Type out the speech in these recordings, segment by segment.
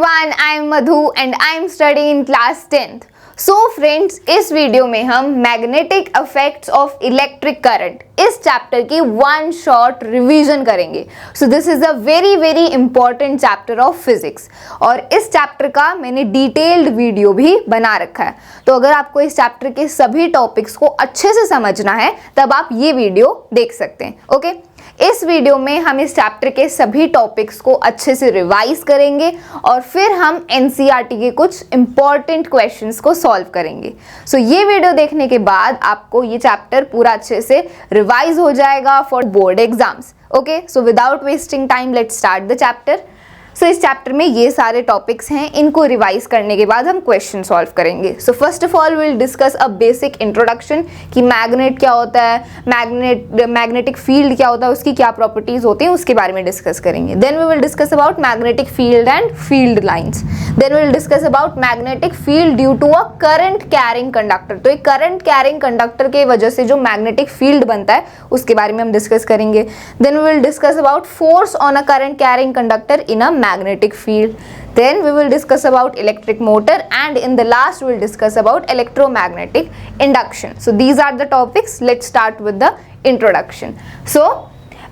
everyone, I am Madhu and I am studying in class 10th. So friends, इस video में हम magnetic effects of electric current इस chapter की one short revision करेंगे. सो this is a very very important chapter of physics और इस chapter का मैंने डिटेल्ड वीडियो भी बना रखा है. तो अगर आपको इस चैप्टर के सभी टॉपिक्स को अच्छे से समझना है तब आप ये वीडियो देख सकते हैं. ओके इस वीडियो में हम इस चैप्टर के सभी टॉपिक्स को अच्छे से रिवाइज करेंगे और फिर हम एनसीईआरटी के कुछ इंपॉर्टेंट क्वेश्चंस को सॉल्व करेंगे. सो ये वीडियो देखने के बाद आपको ये चैप्टर पूरा अच्छे से रिवाइज हो जाएगा for board exams. Okay so without wasting time let's start the chapter. So इस चैप्टर में ये सारे टॉपिक्स हैं, इनको रिवाइज करने के बाद हम क्वेश्चन सॉल्व करेंगे. So first of all will discuss a basic introduction कि मैग्नेट क्या होता है, मैग्नेटिक फील्ड क्या होता है, उसकी क्या प्रॉपर्टीज होती हैं, उसके बारे में डिस्कस करेंगे. Then we will discuss about magnetic field and field lines. Then we will discuss about magnetic field due to a current carrying conductor. तो एक करंट कैरिंग कंडक्टर के वजह से जो मैग्नेटिक फील्ड बनता है उसके बारे में हम डिस्कस करेंगे. Then we will discuss about force on a current carrying conductor in a magnetic field. Then we will discuss about electric motor and in the last we will discuss about electromagnetic induction. So these are the topics. Let's start with the introduction. So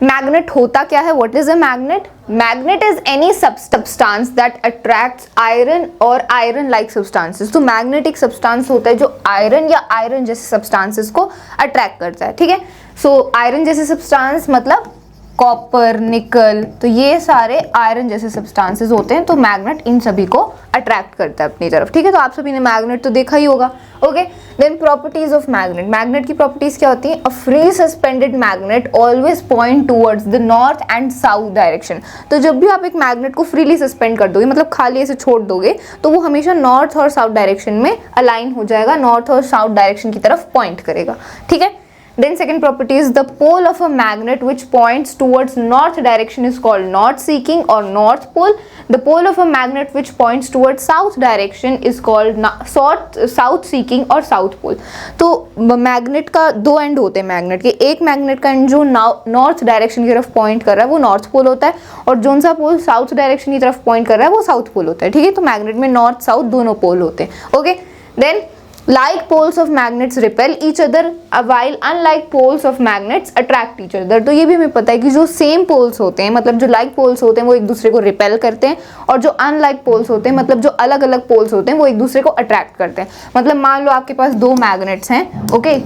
magnet होता क्या है? What is a magnet? Magnet is any substance that attracts iron or iron-like substances. तो magnetic substance होता है जो iron या iron जैसे substances को attract करता है. ठीक है? So iron जैसे substance मतलब कॉपर, निकल, तो ये सारे आयरन जैसे सब्सटेंसेस होते हैं. तो मैग्नेट इन सभी को अट्रैक्ट करता है अपनी तरफ. ठीक है, तो आप सभी ने मैग्नेट तो देखा ही होगा. Okay then properties of magnet. Magnet की प्रॉपर्टीज क्या होती हैं? A free suspended magnet always point towards the north and south direction. तो जब भी आप एक मैग्नेट को फ्रीली सस्पेंड कर दोगे, मतलब खाली ऐसे छोड़ दोगे, तो वो हमेशा नॉर्थ और साउथ डायरेक्शन में अलाइन हो जाएगा, नॉर्थ और साउथ डायरेक्शन की तरफ पॉइंट करेगा. ठीक है. Then second property is the pole of a magnet which points towards north direction is called north seeking or north pole. The pole of a magnet which points towards south direction is called south seeking or south pole. तो magnet का दो and होते हैं magnet के. एक magnet का and जो north direction की तरफ पॉइंट कर रहा है वो नॉर्थ पोल होता है और जोन सा पोल साउथ डायरेक्शन की तरफ पॉइंट कर रहा है वो साउथ पोल होता है. ठीक है, तो मैग्नेट में नॉर्थ साउथ दोनों पोल होते हैं. Okay then like poles of magnets repel each other while unlike poles of magnets attract each other. तो ये भी हमें पता है कि जो सेम पोल्स होते हैं, मतलब जो लाइक पोल्स होते हैं वो एक दूसरे को रिपेल करते हैं और जो अनलाइक पोल्स होते हैं, मतलब जो अलग अलग पोल्स होते हैं वो एक दूसरे को अट्रैक्ट करते हैं. मतलब मान लो आपके पास दो मैग्नेट्स हैं. ओके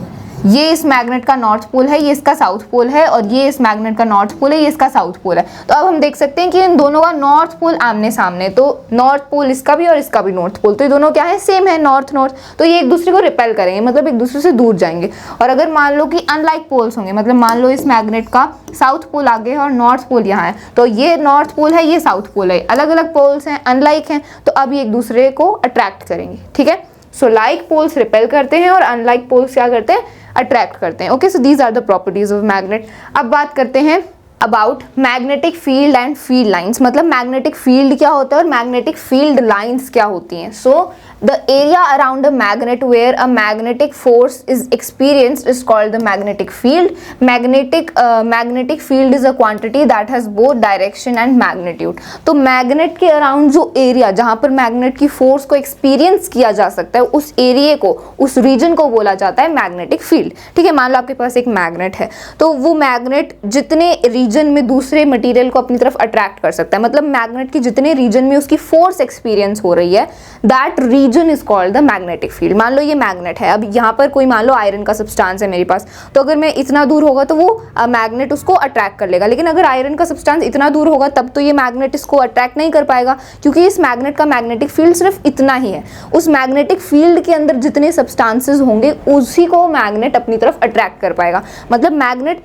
ये इस मैग्नेट का नॉर्थ पोल है, ये इसका साउथ पोल है, और ये इस मैग्नेट का नॉर्थ पोल है, ये इसका साउथ पोल है. तो अब हम देख सकते हैं कि इन दोनों का नॉर्थ पोल आमने सामने, तो नॉर्थ पोल इसका भी और इसका भी नॉर्थ पोल, तो ये दोनों क्या है? सेम है, नॉर्थ नॉर्थ. तो ये एक दूसरे को रिपेल करेंगे, मतलब एक दूसरे से दूर जाएंगे. और अगर मान लो कि अनलाइक पोल्स होंगे, मतलब मान लो इस मैग्नेट का साउथ पोल आगे है और नॉर्थ पोल यहाँ है, तो ये नॉर्थ पोल है, ये साउथ पोल है, अलग अलग पोल्स हैं, अनलाइक हैं, तो अब ये एक दूसरे को अट्रैक्ट करेंगे. ठीक है, सो लाइक पोल्स रिपेल करते हैं और अनलाइक पोल्स क्या करते हैं? अट्रैक्ट करते हैं. Okay so these are the properties of magnet. अब बात करते हैं about magnetic field and field lines. मतलब मैग्नेटिक फील्ड क्या होता है और मैग्नेटिक फील्ड लाइंस क्या होती हैं. So the area around a magnet where a magnetic force is experienced is called the magnetic field. Magnetic field is a quantity that has both direction and magnitude. तो magnet के around जो area जहां पर magnet की force को experience किया जा सकता है, उस एरिया को, उस रीजन को बोला जाता है मैग्नेटिक फील्ड. ठीक है, मान लो आपके पास एक मैग्नेट है, तो वो मैग्नेट जितने रीजन में दूसरे मटेरियल को अपनी तरफ अट्रैक्ट कर सकता है, मतलब मैग्नेट के जितने रीजन में उसकी फोर्स एक्सपीरियंस हो रही है, that reason is called the magnetic field. मान लो ये मैग्नेट है, अब यहाँ पर कोई मान लो आयरन का सब्सटेंस है मेरे पास, तो अगर मैं इतना दूर होगा तो वो मैग्नेट उसको अट्रैक्ट कर लेगा. लेकिन अगर आयरन का सब्सटेंस इतना दूर होगा तब तो ये मैग्नेट इसको अट्रैक्ट नहीं कर पाएगा, क्योंकि इस मैग्नेट का मैग्नेटिक फील्ड सिर्फ इतना ही है. उस मैग्नेटिक फील्ड के अंदर जितने सब्सटेंसेस होंगे उसी को मैग्नेट अपनी तरफ अट्रैक्ट कर पाएगा. मतलब मैग्नेट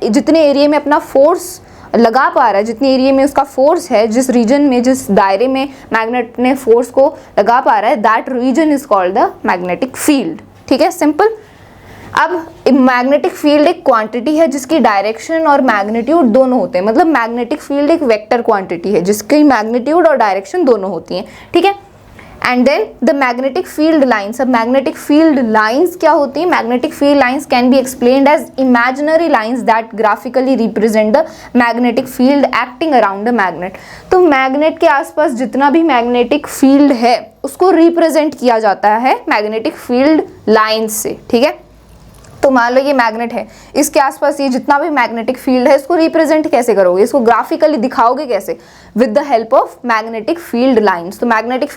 जितने एरिया में अपना फोर्स लगा पा रहा है, जितने एरिया में उसका फोर्स है, जिस रीजन में, जिस दायरे में मैग्नेट ने फोर्स को लगा पा रहा है, that reason is called the magnetic field. ठीक है, सिंपल. अब मैग्नेटिक फील्ड एक क्वांटिटी है जिसकी डायरेक्शन और मैग्नीट्यूड दोनों होते हैं. मतलब मैग्नेटिक फील्ड एक वेक्टर क्वांटिटी है जिसकी मैग्नीट्यूड और डायरेक्शन दोनों होती हैं. ठीक है, and then the magnetic field lines. अब मैग्नेटिक फील्ड लाइंस क्या होती है? Magnetic field lines can be explained as imaginary lines that graphically represent the magnetic field acting around the magnet. तो मैग्नेट के आसपास जितना भी मैग्नेटिक फील्ड है उसको रिप्रेजेंट किया जाता है मैग्नेटिक फील्ड लाइंस से, ठीक है। तो मान लो ये मैग्नेट है, इसके आसपास ये जितना भी मैग्नेटिक फील्ड है इसको रिप्रेजेंट कैसे करोगे, इसको ग्राफिकली दिखाओगे कैसे? With the help of magnetic field lines. तो मैग्नेटिक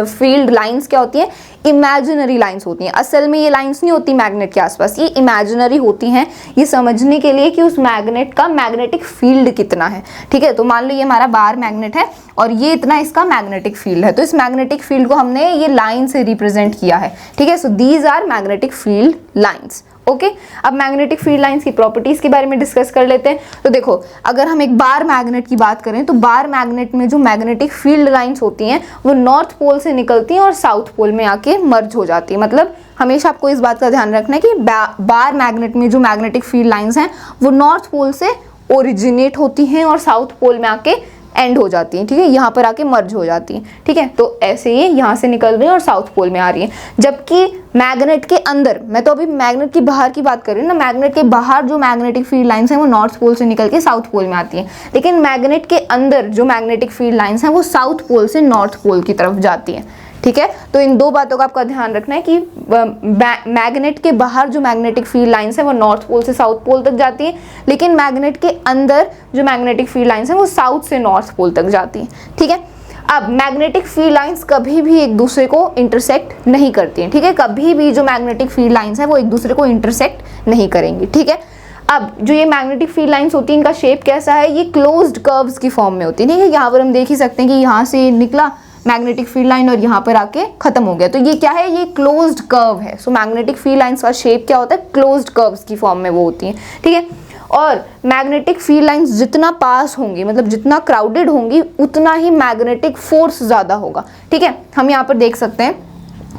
फील्ड लाइंस क्या होती है? इमेजिनरी लाइंस होती हैं। असल में ये लाइंस नहीं होती मैग्नेट के आसपास, ये इमेजिनरी होती हैं, ये समझने के लिए कि उस मैग्नेट का मैग्नेटिक फील्ड कितना है, ठीक है। तो मान लो ये हमारा बार मैग्नेट है और ये इतना इसका मैग्नेटिक फील्ड है, तो इस मैग्नेटिक फील्ड को हमने ये लाइन से रिप्रेजेंट किया है, ठीक है। So these are magnetic field lines, okay. अब मैग्नेटिक फील्ड लाइंस की प्रॉपर्टीज के बारे में डिस्कस कर लेते हैं। तो देखो, अगर हम एक बार मैग्नेट की बात करें तो बार मैग्नेट में जो मैग्नेटिक फील्ड लाइंस होती हैं वो नॉर्थ पोल से निकलती हैं और साउथ पोल में आके मर्ज हो जाती है। मतलब हमेशा आपको इस बात का ध्यान रखना है कि बार मैग्नेट में जो मैग्नेटिक फील्ड लाइंस हैं वो नॉर्थ पोल से ओरिजिनेट होती हैं और साउथ पोल में आके एंड हो जाती हैं, ठीक है, यहाँ पर आके मर्ज हो जाती हैं, ठीक है। तो ऐसे ही यहाँ से निकल रही है और साउथ पोल में आ रही है। जबकि मैग्नेट के अंदर, मैं तो अभी मैग्नेट की बाहर की बात कर रही हूँ ना, मैग्नेट के बाहर जो मैग्नेटिक फील्ड लाइंस हैं वो नॉर्थ पोल से निकल के साउथ पोल में आती हैं, लेकिन मैग्नेट के अंदर जो मैग्नेटिक फील्ड लाइंस हैं वो साउथ पोल से नॉर्थ पोल की तरफ जाती हैं, ठीक है। तो इन दो बातों का आपका ध्यान रखना है कि मैग्नेट के बाहर जो मैग्नेटिक फील्ड लाइंस है वो नॉर्थ पोल से साउथ पोल तक जाती है, लेकिन मैग्नेट के अंदर जो मैग्नेटिक फील्ड लाइंस है वो साउथ से नॉर्थ पोल तक जाती है, ठीक है। अब मैग्नेटिक फील्ड लाइंस कभी भी एक दूसरे को इंटरसेक्ट नहीं करती हैं, ठीक है। कभी भी जो मैग्नेटिक फील्ड लाइंस है वो एक दूसरे को इंटरसेक्ट नहीं करेंगी, ठीक है। अब जो ये मैग्नेटिक फील्ड लाइंस होती है इनका शेप कैसा है? ये क्लोज्ड कर्व्स की फॉर्म में होती है, ठीक है। यहाँ पर हम देख ही सकते हैं कि यहाँ से निकला मैग्नेटिक फील्ड लाइन और यहाँ पर आके खत्म हो गया, तो ये क्या है? ये क्लोज्ड कर्व है। सो मैग्नेटिक फील्ड लाइंस का शेप क्या होता है? क्लोज्ड कर्व्स की फॉर्म में वो होती है, ठीक है। और मैग्नेटिक फील्ड लाइंस जितना पास होंगी, मतलब जितना क्राउडेड होंगी, उतना ही मैग्नेटिक फोर्स ज़्यादा होगा, ठीक है। हम यहाँ पर देख सकते हैं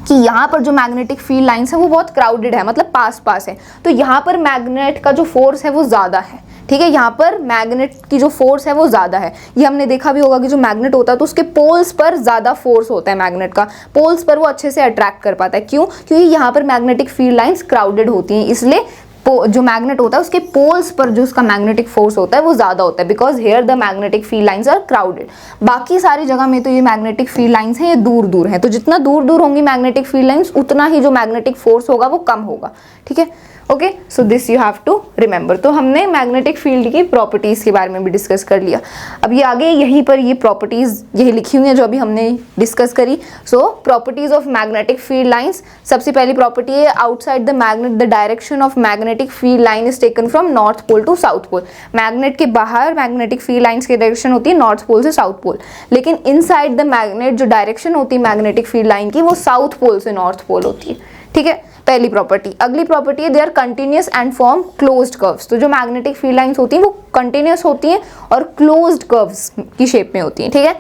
कि यहाँ पर जो मैग्नेटिक फील्ड लाइंस है वो बहुत क्राउडेड है, मतलब पास पास है, तो यहाँ पर मैग्नेट का जो फोर्स है वो ज़्यादा है, ठीक है। यहाँ पर मैग्नेट की जो फोर्स है वो ज़्यादा है। ये हमने देखा भी होगा कि जो मैग्नेट होता है तो उसके पोल्स पर ज़्यादा फोर्स होता है मैग्नेट का, पोल्स पर वो अच्छे से अट्रैक्ट कर पाता है। क्यों? क्योंकि यहाँ पर मैग्नेटिक फील्ड लाइंस क्राउडेड होती हैं, इसलिए जो मैग्नेट होता है उसके पोल्स पर जो उसका मैग्नेटिक फोर्स होता है वो ज़्यादा होता है, because here the magnetic field lines are crowded. बाकी सारी जगह में तो ये मैग्नेटिक फील्ड लाइंस हैं ये दूर दूर हैं, तो जितना दूर दूर होंगी मैग्नेटिक फील्ड लाइंस उतना ही जो मैग्नेटिक फोर्स होगा वो कम होगा, ठीक है। Okay, so this you have to remember. तो हमने मैग्नेटिक फील्ड की प्रॉपर्टीज़ के बारे में भी डिस्कस कर लिया। अब ये आगे यहीं पर ये प्रॉपर्टीज़ यही लिखी हुई हैं जो अभी हमने डिस्कस करी। So properties of magnetic field lines, सबसे पहली प्रॉपर्टी है outside the magnet the direction of magnetic field line is taken from north pole to south pole. Magnet के बाहर मैग्नेटिक फील्ड लाइंस की डायरेक्शन होती है नॉर्थ पोल से south pole, लेकिन इनसाइड द मैग्नेट जो डायरेक्शन होती है मैग्नेटिक फील्ड लाइन की वो साउथ पोल से नॉर्थ पोल होती है, ठीक है, पहली प्रॉपर्टी। अगली प्रॉपर्टी है they are continuous and form closed curves. तो जो मैग्नेटिक फील्ड लाइंस होती हैं वो कंटिन्यूअस होती हैं और क्लोज्ड कर्व्स की शेप में होती हैं, ठीक है।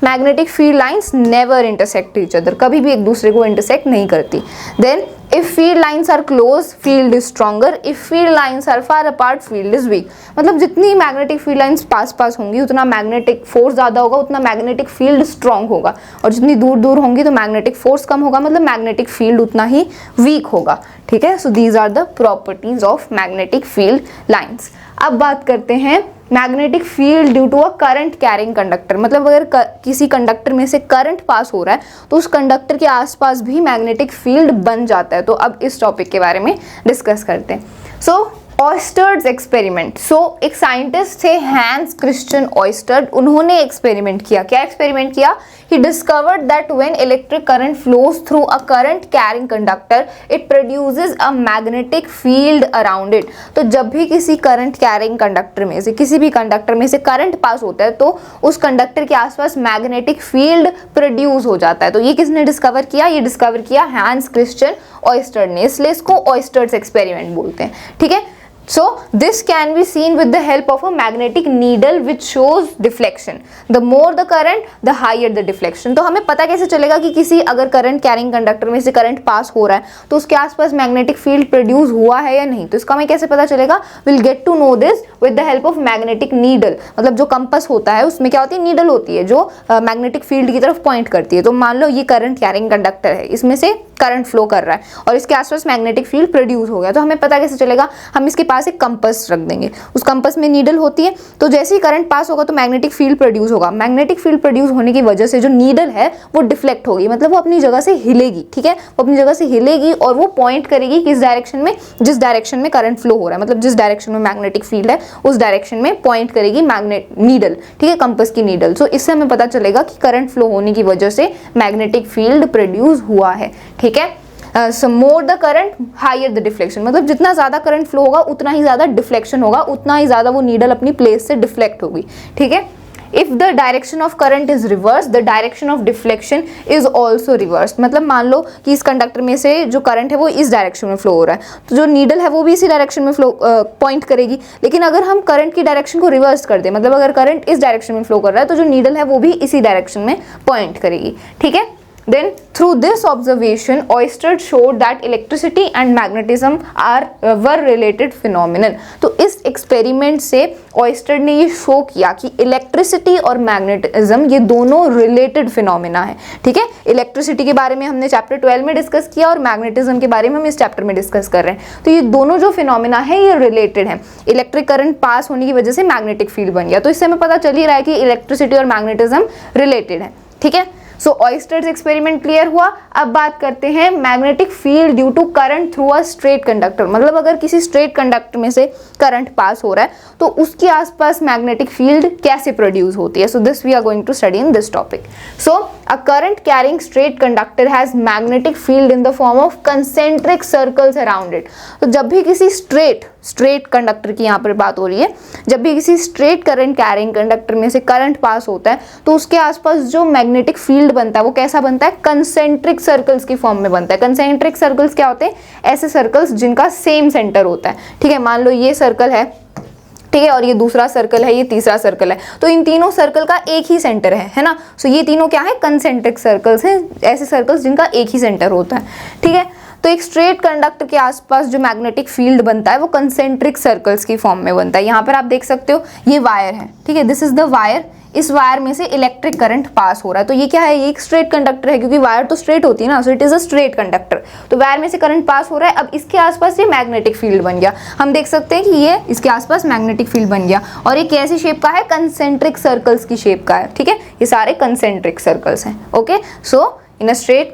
Magnetic field lines never intersect each other, कभी भी एक दूसरे को इंटरसेक्ट नहीं करती। Then if field lines are close field is stronger, if field lines are far apart field is weak. मतलब जितनी मैग्नेटिक फील्ड लाइंस पास पास होंगी उतना मैग्नेटिक फोर्स ज़्यादा होगा, उतना मैग्नेटिक फील्ड स्ट्रॉन्ग होगा, और जितनी दूर दूर होंगी तो मैग्नेटिक फोर्स कम होगा, मतलब मैग्नेटिक फील्ड उतना ही वीक होगा, ठीक है। So these are the properties of magnetic field lines. अब बात करते हैं magnetic field due to a current carrying conductor. मतलब अगर किसी कंडक्टर में से करंट पास हो रहा है तो उस कंडक्टर के आसपास भी मैग्नेटिक फील्ड बन जाता है। तो अब इस टॉपिक के बारे में डिस्कस करते हैं। सो ऑयस्टर्स एक्सपेरिमेंट। सो एक साइंटिस्ट थे हैंस क्रिश्चियन ऑयस्टर, उन्होंने एक्सपेरिमेंट किया। क्या एक्सपेरिमेंट किया? He discovered that when electric current flows through a current carrying conductor, it produces a magnetic field around it. तो जब भी किसी करंट कैरिंग कंडक्टर में से, किसी भी कंडक्टर में से करंट पास होता है तो उस कंडक्टर के आसपास मैग्नेटिक फील्ड प्रोड्यूस हो जाता है। तो ये किसने डिस्कवर किया? ये डिस्कवर किया हैंस क्रिश्चियन ऑयस्टर ने, इसलिए इसको ऑयस्टर्स एक्सपेरिमेंट बोलते हैं, ठीक है। So this can be seen with the help of a magnetic needle which shows deflection. The more the current, the higher the deflection. तो हमें पता कैसे चलेगा कि किसी अगर करंट कैरिंग कंडक्टर में से करंट पास हो रहा है तो उसके आसपास मैग्नेटिक फील्ड प्रोड्यूस हुआ है या नहीं, तो इसका हमें कैसे पता चलेगा? Will get to know this with the help of magnetic needle. मतलब जो कंपास होता है उसमें क्या होती है? नीडल होती है जो मैग्नेटिक फील्ड की तरफ पॉइंट करती है. तो मान लो ये करंट कैरिंग कंडक्टर है, इसमें से करंट फ्लो कर रहा है और इसके आसपास मैग्नेटिक फील्ड प्रोड्यूस हो गया, तो हमें पता कैसे चलेगा? हम इसके पास एक कंपास रख देंगे, उस कंपास में नीडल होती है, तो जैसे ही करंट पास होगा तो मैग्नेटिक फील्ड प्रोड्यूस होगा. मैग्नेटिक फील्ड प्रोड्यूस होने की वजह से जो नीडल है वो डिफ्लेक्ट होगी, मतलब वो अपनी जगह से हिलेगी. ठीक है, वो अपनी जगह से हिलेगी और वो पॉइंट करेगी किस डायरेक्शन में? जिस डायरेक्शन में करंट फ्लो हो रहा है, मतलब जिस डायरेक्शन में मैग्नेटिक फील्ड है उस डायरेक्शन में पॉइंट करेगी मैग्नेट नीडल. ठीक है, कंपास की नीडल. सो इससे हमें पता चलेगा कि करंट फ्लो होने की वजह से मैग्नेटिक फील्ड प्रोड्यूस हुआ है. ठीक है, so more the current higher the deflection. मतलब जितना ज़्यादा करंट फ्लो होगा उतना ही ज़्यादा डिफ्लेक्शन होगा, उतना ही ज़्यादा वो नीडल अपनी प्लेस से डिफ्लेक्ट होगी. ठीक है, if the direction of current is reverse the direction of deflection is also reverse. मतलब मान लो कि इस कंडक्टर में से जो करंट है वो इस डायरेक्शन में फ्लो हो रहा है, तो जो नीडल है वो भी इसी डायरेक्शन में फ्लो पॉइंट करेगी. लेकिन अगर हम करंट की डायरेक्शन को रिवर्स कर दें, मतलब अगर करंट इस डायरेक्शन में फ्लो कर रहा है तो जो नीडल है वो भी इसी डायरेक्शन में पॉइंट करेगी. ठीक है, then through this observation Oersted showed that electricity and magnetism were related phenomenon. तो इस एक्सपेरिमेंट से Oersted ने ये शो किया कि इलेक्ट्रिसिटी और मैग्नेटिज्म ये दोनों रिलेटेड फिनोमिना है. ठीक है, इलेक्ट्रिसिटी के बारे में हमने चैप्टर 12 में डिस्कस किया और मैग्नेटिज्म के बारे में हम इस चैप्टर में डिस्कस कर रहे हैं. तो ये दोनों जो फिनोमिना है ये रिलेटेड है. इलेक्ट्रिक करंट पास होने की वजह से मैग्नेटिक फील्ड बन गया, तो इससे हमें पता चल ही रहा है कि इलेक्ट्रिसिटी और मैग्नेटिज्म रिलेटेड है. ठीक है, सो ऑयस्टर्स एक्सपेरिमेंट क्लियर हुआ. अब बात करते हैं magnetic field due to current through a straight conductor. मतलब अगर किसी स्ट्रेट कंडक्टर में से करंट पास हो रहा है तो उसके आसपास मैग्नेटिक फील्ड कैसे प्रोड्यूस होती है. So this we are going to study in this topic. So a current carrying straight conductor has magnetic field in the form of concentric circles around it. तो जब भी किसी स्ट्रेट कंडक्टर की यहाँ पर बात हो रही है, जब भी किसी स्ट्रेट करंट कैरिंग कंडक्टर में से करंट पास होता है तो उसके आसपास जो मैग्नेटिक फील्ड बनता है वो कैसा बनता है? कंसेंट्रिक सर्कल्स की फॉर्म में बनता है. कंसेंट्रिक सर्कल्स क्या होते हैं? ऐसे सर्कल्स जिनका सेम सेंटर होता है. ठीक है, मान लो ये सर्कल है, ठीक है, और ये दूसरा सर्कल है, ये तीसरा सर्कल है, तो इन तीनों सर्कल का एक ही सेंटर है ना. सो ये तीनों क्या है? कंसेंट्रिक सर्कल्स हैं, ऐसे सर्कल्स जिनका एक ही सेंटर होता है. ठीक है, तो एक स्ट्रेट कंडक्टर के आसपास जो मैग्नेटिक फील्ड बनता है वो कंसेंट्रिक सर्कल्स की फॉर्म में बनता है. यहाँ पर आप देख सकते हो ये वायर है. ठीक है, दिस इज द वायर. इस वायर में से इलेक्ट्रिक करंट पास हो रहा है, तो ये क्या है? ये एक स्ट्रेट कंडक्टर है क्योंकि वायर तो स्ट्रेट होती है ना. सो it is a straight conductor. तो वायर में से करंट पास हो रहा है. अब इसके आसपास ये मैग्नेटिक फील्ड बन गया. हम देख सकते हैं कि ये इसके आसपास मैग्नेटिक फील्ड बन गया और ये कैसी शेप का है? कंसेंट्रिक सर्कल्स की शेप का है. ठीक है, ये सारे कंसेंट्रिक सर्कल्स हैं. Okay, so in a straight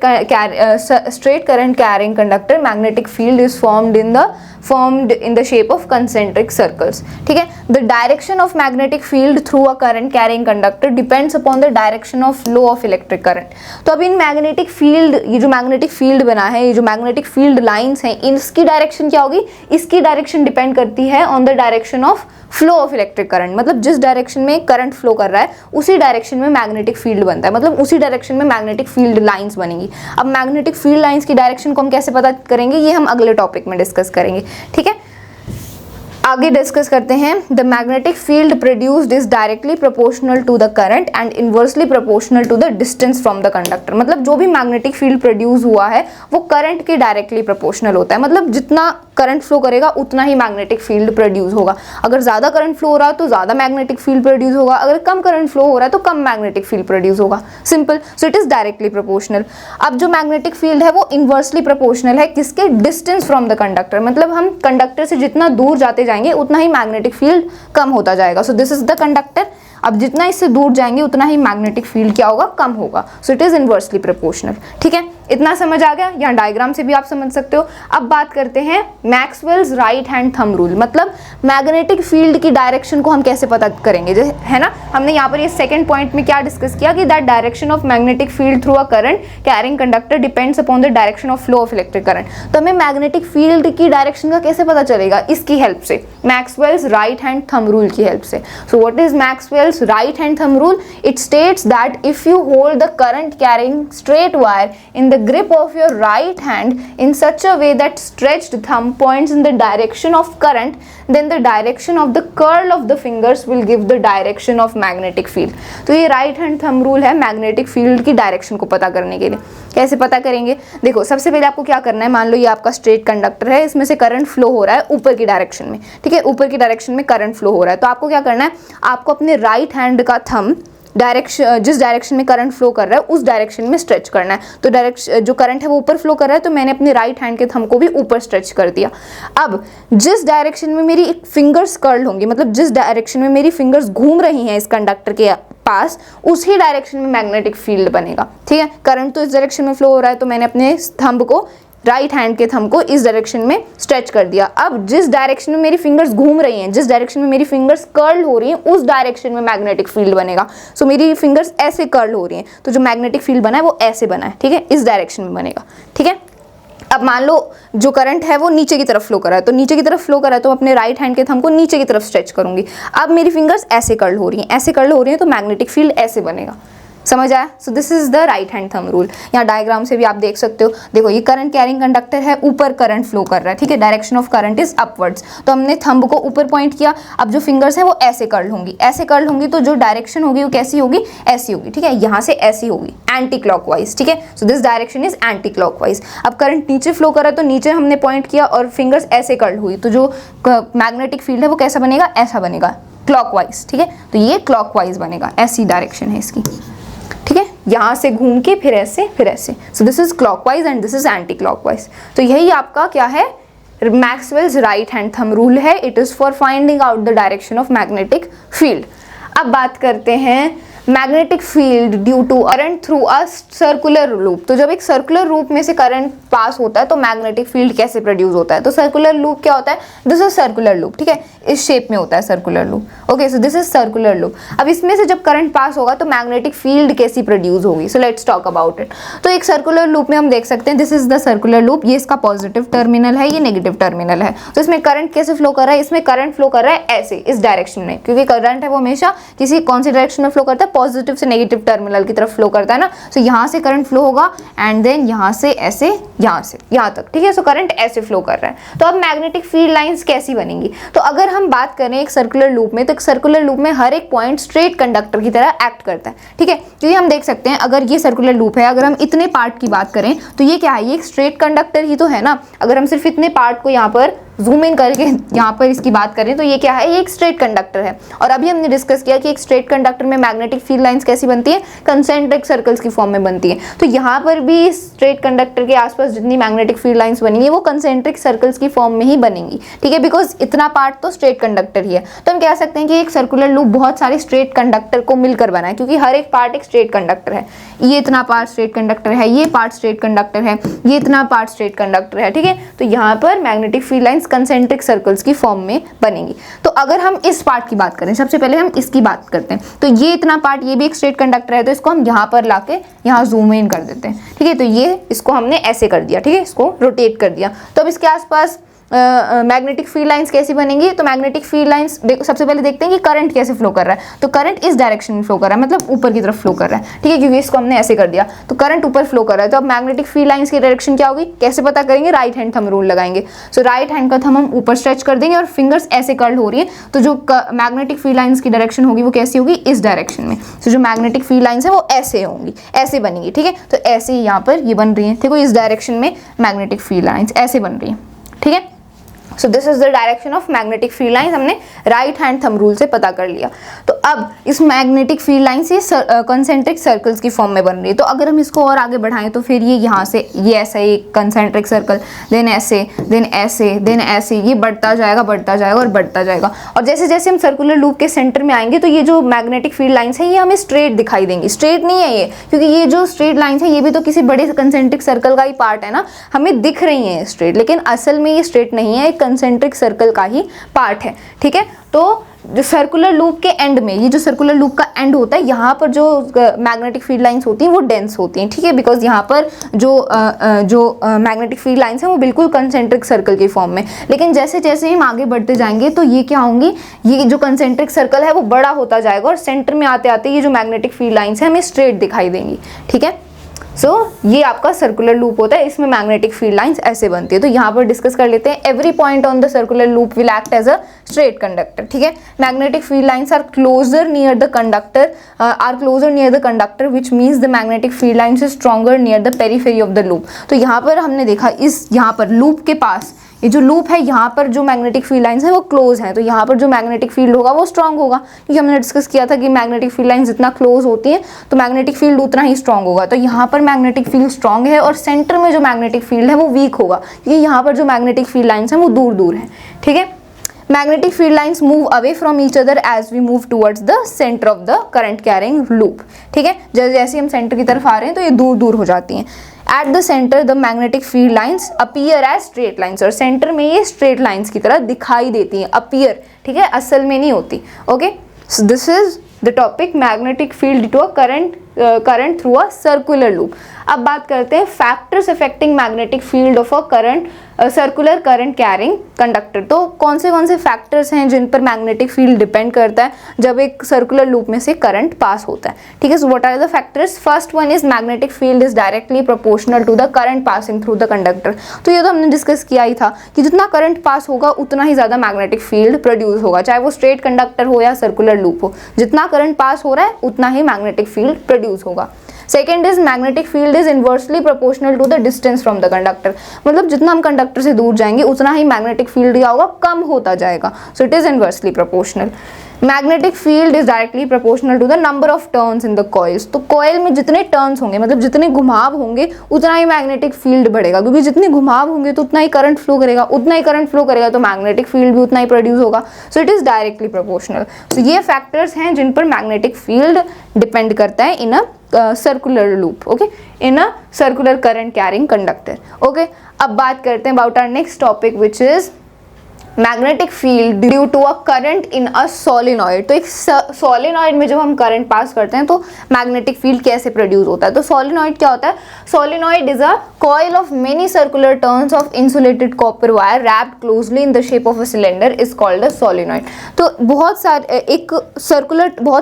current carrying conductor magnetic field is formed in the shape of concentric circles. ठीक है, the direction of magnetic field through a current carrying conductor depends upon the direction of flow of electric current. तो अब in magnetic field, ये जो magnetic field बना है, ये जो मैग्नेटिक फील्ड लाइंस हैं, इसकी डायरेक्शन क्या होगी? इसकी डायरेक्शन डिपेंड करती है on the direction of flow of electric current. मतलब जिस डायरेक्शन में करंट फ्लो कर रहा है उसी डायरेक्शन में मैग्नेटिक फील्ड बनता है, मतलब उसी डायरेक्शन में मैग्नेटिक फील्ड लाइंस बनेंगी. अब मैग्नेटिक फील्ड लाइंस की डायरेक्शन को हम कैसे पता करेंगे ये हम अगले टॉपिक में डिस्कस करेंगे. ठीक है, आगे डिस्कस करते हैं. The magnetic field produced is directly proportional to the current and inversely proportional to the distance from the conductor. मतलब जो भी मैग्नेटिक फील्ड प्रोड्यूस हुआ है वो करंट के डायरेक्टली प्रोपोर्शनल होता है. मतलब जितना करंट फ्लो करेगा उतना ही मैग्नेटिक फील्ड प्रोड्यूस होगा. अगर ज़्यादा करंट फ्लो हो रहा है तो ज़्यादा मैग्नेटिक फील्ड प्रोड्यूस होगा, अगर कम करंट फ्लो हो रहा है तो कम मैग्नेटिक फील्ड प्रोड्यूस होगा. Simple. So it is directly proportional. अब जो मैग्नेटिक फील्ड है वो इनवर्सली प्रोपोर्शनल है किसके? Distance from the conductor. मतलब हम कंडक्टर से जितना दूर जाते जाएंगे उतना ही मैग्नेटिक फील्ड कम होता जाएगा. सो दिस इज द कंडक्टर. अब जितना इससे दूर जाएंगे उतना ही मैग्नेटिक फील्ड क्या होगा? कम होगा. सो इट इज इनवर्सली प्रोपोर्शनल. ठीक है, इतना समझ आ गया. यहाँ डायग्राम से भी आप समझ सकते हो. अब बात करते हैं Maxwell's right hand thumb rule. मतलब मैग्नेटिक फील्ड की डायरेक्शन को हम कैसे पता करेंगे, जो है ना. हमने यहाँ पर ये सेकंड पॉइंट में क्या डिस्कस किया कि that direction of magnetic field through a current carrying conductor depends upon the direction of flow of electric current. तो हमें मैग्नेटिक फील्ड की डायरेक्शन का कैसे पता चलेगा? इसकी हेल्प से, Maxwell's right hand thumb rule की हेल्प से. So what is Maxwell's Maxwell's right hand thumb rule, it states that if you hold the current carrying straight wire in the grip of your right hand in such a way that stretched thumb points in the direction of current, then the direction of the curl of the fingers will give the direction of magnetic field. तो ये right hand thumb rule है magnetic field की direction को पता करने के लिए. कैसे पता करेंगे? देखो, सबसे पहले आपको क्या करना है, मान लो ये आपका स्ट्रेट कंडक्टर है, इसमें से करंट फ्लो हो रहा है ऊपर की डायरेक्शन में, ठीक है, ऊपर की डायरेक्शन में करंट फ्लो हो रहा है. तो आपको क्या करना है, आपको अपने राइट हैंड का थंब डायरेक्शन, जिस डायरेक्शन में करंट फ्लो कर रहा है उस डायरेक्शन में स्ट्रेच करना है. तो डायरेक्शन जो करंट है वो ऊपर फ्लो कर रहा है, तो मैंने अपने राइट हैंड के थंब को भी ऊपर स्ट्रेच कर दिया. अब जिस डायरेक्शन में मेरी फिंगर्स कर्ल होंगी, मतलब जिस डायरेक्शन में मेरी फिंगर्स घूम रही हैं इस कंडक्टर के पास, उसी डायरेक्शन में मैग्नेटिक फील्ड बनेगा. ठीक है, करंट तो इस डायरेक्शन में फ्लो हो रहा है, तो मैंने अपने थंब को, राइट हैंड के थंब को इस डायरेक्शन में स्ट्रेच कर दिया. अब जिस डायरेक्शन में मेरी फिंगर्स घूम रही हैं, जिस डायरेक्शन में मेरी फिंगर्स कर्ल हो रही हैं, उस डायरेक्शन में मैग्नेटिक फील्ड बनेगा. सो मेरी फिंगर्स ऐसे कर्ल हो रही हैं, तो जो मैग्नेटिक फील्ड बना है वो ऐसे बना है. ठीक है, इस डायरेक्शन में बनेगा. ठीक है, अब मान लो जो करंट है वो नीचे की तरफ फ्लो कर रहा है, तो नीचे की तरफ फ्लो कर रहा है तो अपने राइट हैंड के थंब को नीचे की तरफ स्ट्रेच करूंगी. अब मेरी फिंगर्स ऐसे कर्ल हो रही हैं, ऐसे कर्ल हो रही हैं, तो मैग्नेटिक फील्ड ऐसे बनेगा. समझ आया? सो this is the right hand thumb rule. यहाँ डायग्राम से भी आप देख सकते हो. देखो, ये करंट कैरिंग कंडक्टर है, ऊपर करंट फ्लो कर रहा है. ठीक है, direction of current is upwards, तो हमने थंब को ऊपर पॉइंट किया. अब जो फिंगर्स हैं वो ऐसे कर्ल होंगी, ऐसे कर्ल होंगी, तो जो डायरेक्शन होगी वो कैसी होगी, ऐसी होगी. ठीक है, यहाँ से ऐसी होगी, एंटी क्लॉकवाइज. ठीक है, so this direction is anti clockwise. अब करंट नीचे फ्लो कर रहा है, तो नीचे हमने पॉइंट किया और फिंगर्स ऐसे कर्ल हुई, तो जो मैग्नेटिक फील्ड है वो कैसा बनेगा, ऐसा बनेगा, क्लॉकवाइज. ठीक है, तो ये क्लॉकवाइज बनेगा, ऐसी डायरेक्शन है इसकी. ठीक है, यहाँ से घूम के फिर ऐसे, फिर ऐसे. So this is clockwise and this is anti clockwise. तो यही आपका क्या है, Maxwell's right hand thumb rule है. It is for finding out the direction of magnetic field. अब बात करते हैं magnetic field due to current through a circular loop. तो जब एक सर्कुलर लूप में से करंट पास होता है तो मैग्नेटिक फील्ड कैसे प्रोड्यूस होता है. तो सर्कुलर लूप क्या होता है, दिस इज सर्कुलर लूप. ठीक है, इस शेप में होता है circular loop. Okay, so this is circular loop. अब इसमें से जब करंट पास होगा तो मैग्नेटिक फील्ड कैसी प्रोड्यूस होगी. So let's talk about it. तो एक सर्कुलर लूप में हम देख सकते हैं, this is the circular loop. ये इसका पॉजिटिव टर्मिनल है, ये नेगेटिव टर्मिनल है. तो इसमें करंट कैसे फ्लो कर रहा है, इसमें करंट फ्लो कर रहा है ऐसे, इस डायरेक्शन में, क्योंकि करंट है वो हमेशा किसी कौन सी डायरेक्शन में फ्लो करता है, पॉजिटिव से नेगेटिव टर्मिनल की तरफ फ्लो करता है ना. सो यहाँ से करंट फ्लो होगा एंड देन यहाँ से ऐसे, यहाँ से यहाँ तक. ठीक है, सो करंट ऐसे फ्लो कर रहा है. तो अब मैग्नेटिक फील्ड लाइंस कैसी बनेंगी. तो अगर हम बात करें एक सर्कुलर लूप में, तो एक सर्कुलर लूप में हर एक पॉइंट स्ट्रेट कंडक्टर की तरह एक्ट करता है. ठीक है, क्योंकि हम देख सकते हैं अगर ये सर्कुलर लूप है, अगर हम इतने पार्ट की बात करें तो ये क्या है, ये एक स्ट्रेट कंडक्टर ही तो है ना. अगर हम सिर्फ इतने पार्ट को यहाँ पर जूम इन करके यहाँ पर इसकी बात करें तो ये क्या है, ये एक स्ट्रेट कंडक्टर है. और अभी हमने डिस्कस किया कि एक स्ट्रेट कंडक्टर में मैग्नेटिक फील्ड लाइंस कैसी बनती है, कंसेंट्रिक सर्कल्स की फॉर्म में बनती है. तो यहाँ पर भी स्ट्रेट कंडक्टर के आसपास जितनी मैग्नेटिक फील्ड लाइंस बनेंगी वो कंसेंट्रिक सर्कल्स की फॉर्म में ही बनेंगी. ठीक है, बिकॉज इतना पार्ट तो स्ट्रेट कंडक्टर ही है. तो हम कह सकते हैं कि एक सर्कुलर लूप बहुत सारे स्ट्रेट कंडक्टर को मिलकर बना है, क्योंकि हर एक पार्ट एक स्ट्रेट कंडक्टर है. ये इतना पार्ट स्ट्रेट कंडक्टर है, ये पार्ट स्ट्रेट कंडक्टर है, ये इतना पार्ट स्ट्रेट कंडक्टर है. ठीक है, तो यहाँ पर magnetic field lines concentric circles की फॉर्म में बनेंगी. तो अगर हम इस पार्ट की बात करें, सबसे पहले हम इसकी बात करते हैं. तो ये इतना पार्ट, ये भी एक स्ट्रेट कंडक्टर है, तो इसको हम यहाँ पर लाके यहाँ जूम इन कर देते हैं. ठीक है, तो ये इसको हमने ऐसे कर दिया. ठीक है, इसको रोटेट कर दिया. तो अब इसके आसपास मैग्नेटिक फील्ड लाइंस कैसी बनेंगी. तो मैग्नेटिक फील्ड लाइंस सबसे पहले देखते हैं कि करंट कैसे फ्लो कर रहा है. तो करंट इस डायरेक्शन में फ्लो कर रहा है, मतलब ऊपर की तरफ फ्लो कर रहा है. ठीक है, क्योंकि इसको हमने ऐसे कर दिया, तो करंट ऊपर फ्लो कर रहा है. तो अब मैग्नेटिक फील्ड लाइंस की डायरेक्शन क्या होगी, कैसे पता करेंगे, राइट हैंड थंब रूल लगाएंगे. सो राइट हैंड का थंब हम ऊपर स्ट्रेच कर देंगे और फिंगर्स ऐसे कर्ल हो रही है, तो जो मैग्नेटिक फील्ड लाइंस की डायरेक्शन होगी वो कैसी होगी, इस डायरेक्शन में. तो जो मैग्नेटिक फील्ड लाइंस है वो ऐसे होंगी, ऐसे बनेंगी. ठीक है, तो ऐसे यहाँ पर ये बन रही है. देखो, इस डायरेक्शन में मैग्नेटिक फील्ड लाइंस ऐसे बन रही है. ठीक है, so this is the direction of magnetic field lines. हमने राइट हैंड थंब रूल से पता कर लिया. तो अब इस मैग्नेटिक फील्ड लाइन से कंसेंट्रिक सर्कल्स की फॉर्म में बन रही है. तो अगर हम इसको और आगे बढ़ाएं तो फिर ये यहाँ से ये ऐसा एक कंसेंट्रिक सर्कल, देन ऐसे, देन ऐसे, देन ऐसे, ये बढ़ता जाएगा, बढ़ता जाएगा और बढ़ता जाएगा. और जैसे जैसे हम सर्कुलर लूप के सेंटर में आएंगे तो ये जो मैग्नेटिक फील्ड लाइंस है ये हमें स्ट्रेट दिखाई देंगी. स्ट्रेट नहीं है ये, क्योंकि ये जो स्ट्रेट लाइंस है ये भी तो किसी बड़े कंसेंट्रिक सर्कल का ही पार्ट है ना. हमें दिख रही है स्ट्रेट, लेकिन असल में ये स्ट्रेट नहीं है, कंसेंट्रिक सर्कल का ही पार्ट है. ठीक है, तो जो सर्कुलर लूप के एंड में, ये जो सर्कुलर लूप का एंड होता है, यहाँ पर जो मैग्नेटिक फील्ड लाइंस होती हैं वो डेंस होती हैं, ठीक है, बिकॉज यहाँ पर जो मैग्नेटिक फील्ड लाइंस हैं वो बिल्कुल कंसेंट्रिक सर्कल के फॉर्म में। लेकिन जैसे जैसे हम आगे बढ़ते जाएंगे तो ये क्या होंगी, ये जो कंसेंट्रिक सर्कल है वो बड़ा होता जाएगा और सेंटर में आते आते ये जो मैग्नेटिक फील्ड लाइंस है हमें स्ट्रेट दिखाई देंगी, ठीक है। सो ये आपका सर्कुलर लूप होता है, इसमें मैग्नेटिक फील्ड लाइंस ऐसे बनती है। तो यहाँ पर डिस्कस कर लेते हैं, every point on the circular loop will act as a straight conductor, ठीक है। Magnetic field lines are closer near the conductor which means the magnetic field lines is stronger near the periphery of the loop. तो यहाँ पर हमने देखा, इस यहाँ पर लूप के पास, ये जो लूप है यहाँ पर जो मैग्नेटिक फील्ड लाइंस है वो क्लोज है, तो यहाँ पर जो मैग्नेटिक फील्ड होगा वो स्ट्रांग होगा, क्योंकि हमने डिस्कस किया था कि मैग्नेटिक फील्ड लाइंस जितना क्लोज होती है तो मैग्नेटिक फील्ड उतना ही स्ट्रांग होगा। तो यहाँ पर मैग्नेटिक फील्ड स्ट्रांग है और सेंटर में जो मैग्नेटिक फील्ड है वो वीक होगा, क्योंकि यहाँ पर जो मैग्नेटिक फील्ड लाइंस है वो दूर दूर है, ठीक है। Magnetic field lines move away from each other as we move towards the centre of the current carrying loop, ठीक है। जैसे जैसे हम सेंटर की तरफ आ रहे हैं तो ये दूर दूर हो जाती हैं। At the centre the magnetic field lines appear as straight lines, और सेंटर में ये स्ट्रेट लाइंस की तरह दिखाई देती हैं, अपीयर, ठीक है, असल में नहीं होती, okay. So this is the topic magnetic field due to a current through a circular loop. अब बात करते हैं factors affecting magnetic field of a circular current carrying conductor. तो कौन से फैक्टर्स हैं जिन पर मैग्नेटिक फील्ड डिपेंड करता है जब एक सर्कुलर लूप में से करंट पास होता है, ठीक है। So what are the factors? First one is magnetic field is directly proportional to the current passing through the conductor. तो ये तो हमने डिस्कस किया ही था कि जितना करंट पास होगा उतना ही ज्यादा मैग्नेटिक फील्ड प्रोड्यूस होगा, चाहे वो स्ट्रेट कंडक्टर हो या सर्कुलर लूप हो, जितना करंट पास हो रहा है उतना ही मैग्नेटिक फील्ड प्रोड्यूस होगा। Second is magnetic field is inversely proportional to the distance from the conductor, मतलब जितना हम कंडक्टर से दूर जाएंगे उतना ही मैग्नेटिक फील्ड क्या होगा, कम होता जाएगा। So it is inversely proportional. Magnetic field is directly proportional to the number of turns in the coils. तो कॉइल में जितने टर्न्स होंगे, मतलब जितने घुमाव होंगे उतना ही मैग्नेटिक फील्ड बढ़ेगा, क्योंकि जितने घुमाव होंगे तो उतना ही करंट फ्लो करेगा, उतना ही करंट फ्लो करेगा तो मैग्नेटिक फील्ड भी उतना ही प्रोड्यूस होगा। सो इट इज डायरेक्टली प्रोपोर्शनल। तो ये फैक्टर्स हैं जिन पर मैग्नेटिक फील्ड डिपेंड करता है in a circular loop, okay, in a circular current carrying conductor, okay. अब बात करते हैं about our next topic which is magnetic field due to a current in a solenoid. तो एक सोलेनॉइड में जब हम करंट पास करते हैं तो मैग्नेटिक फील्ड कैसे प्रोड्यूस होता है? तो सोलेनॉइड क्या होता है? Solenoid is a coil of many circular turns of insulated copper wire wrapped closely in the shape of a cylinder is called a solenoid. तो बहुत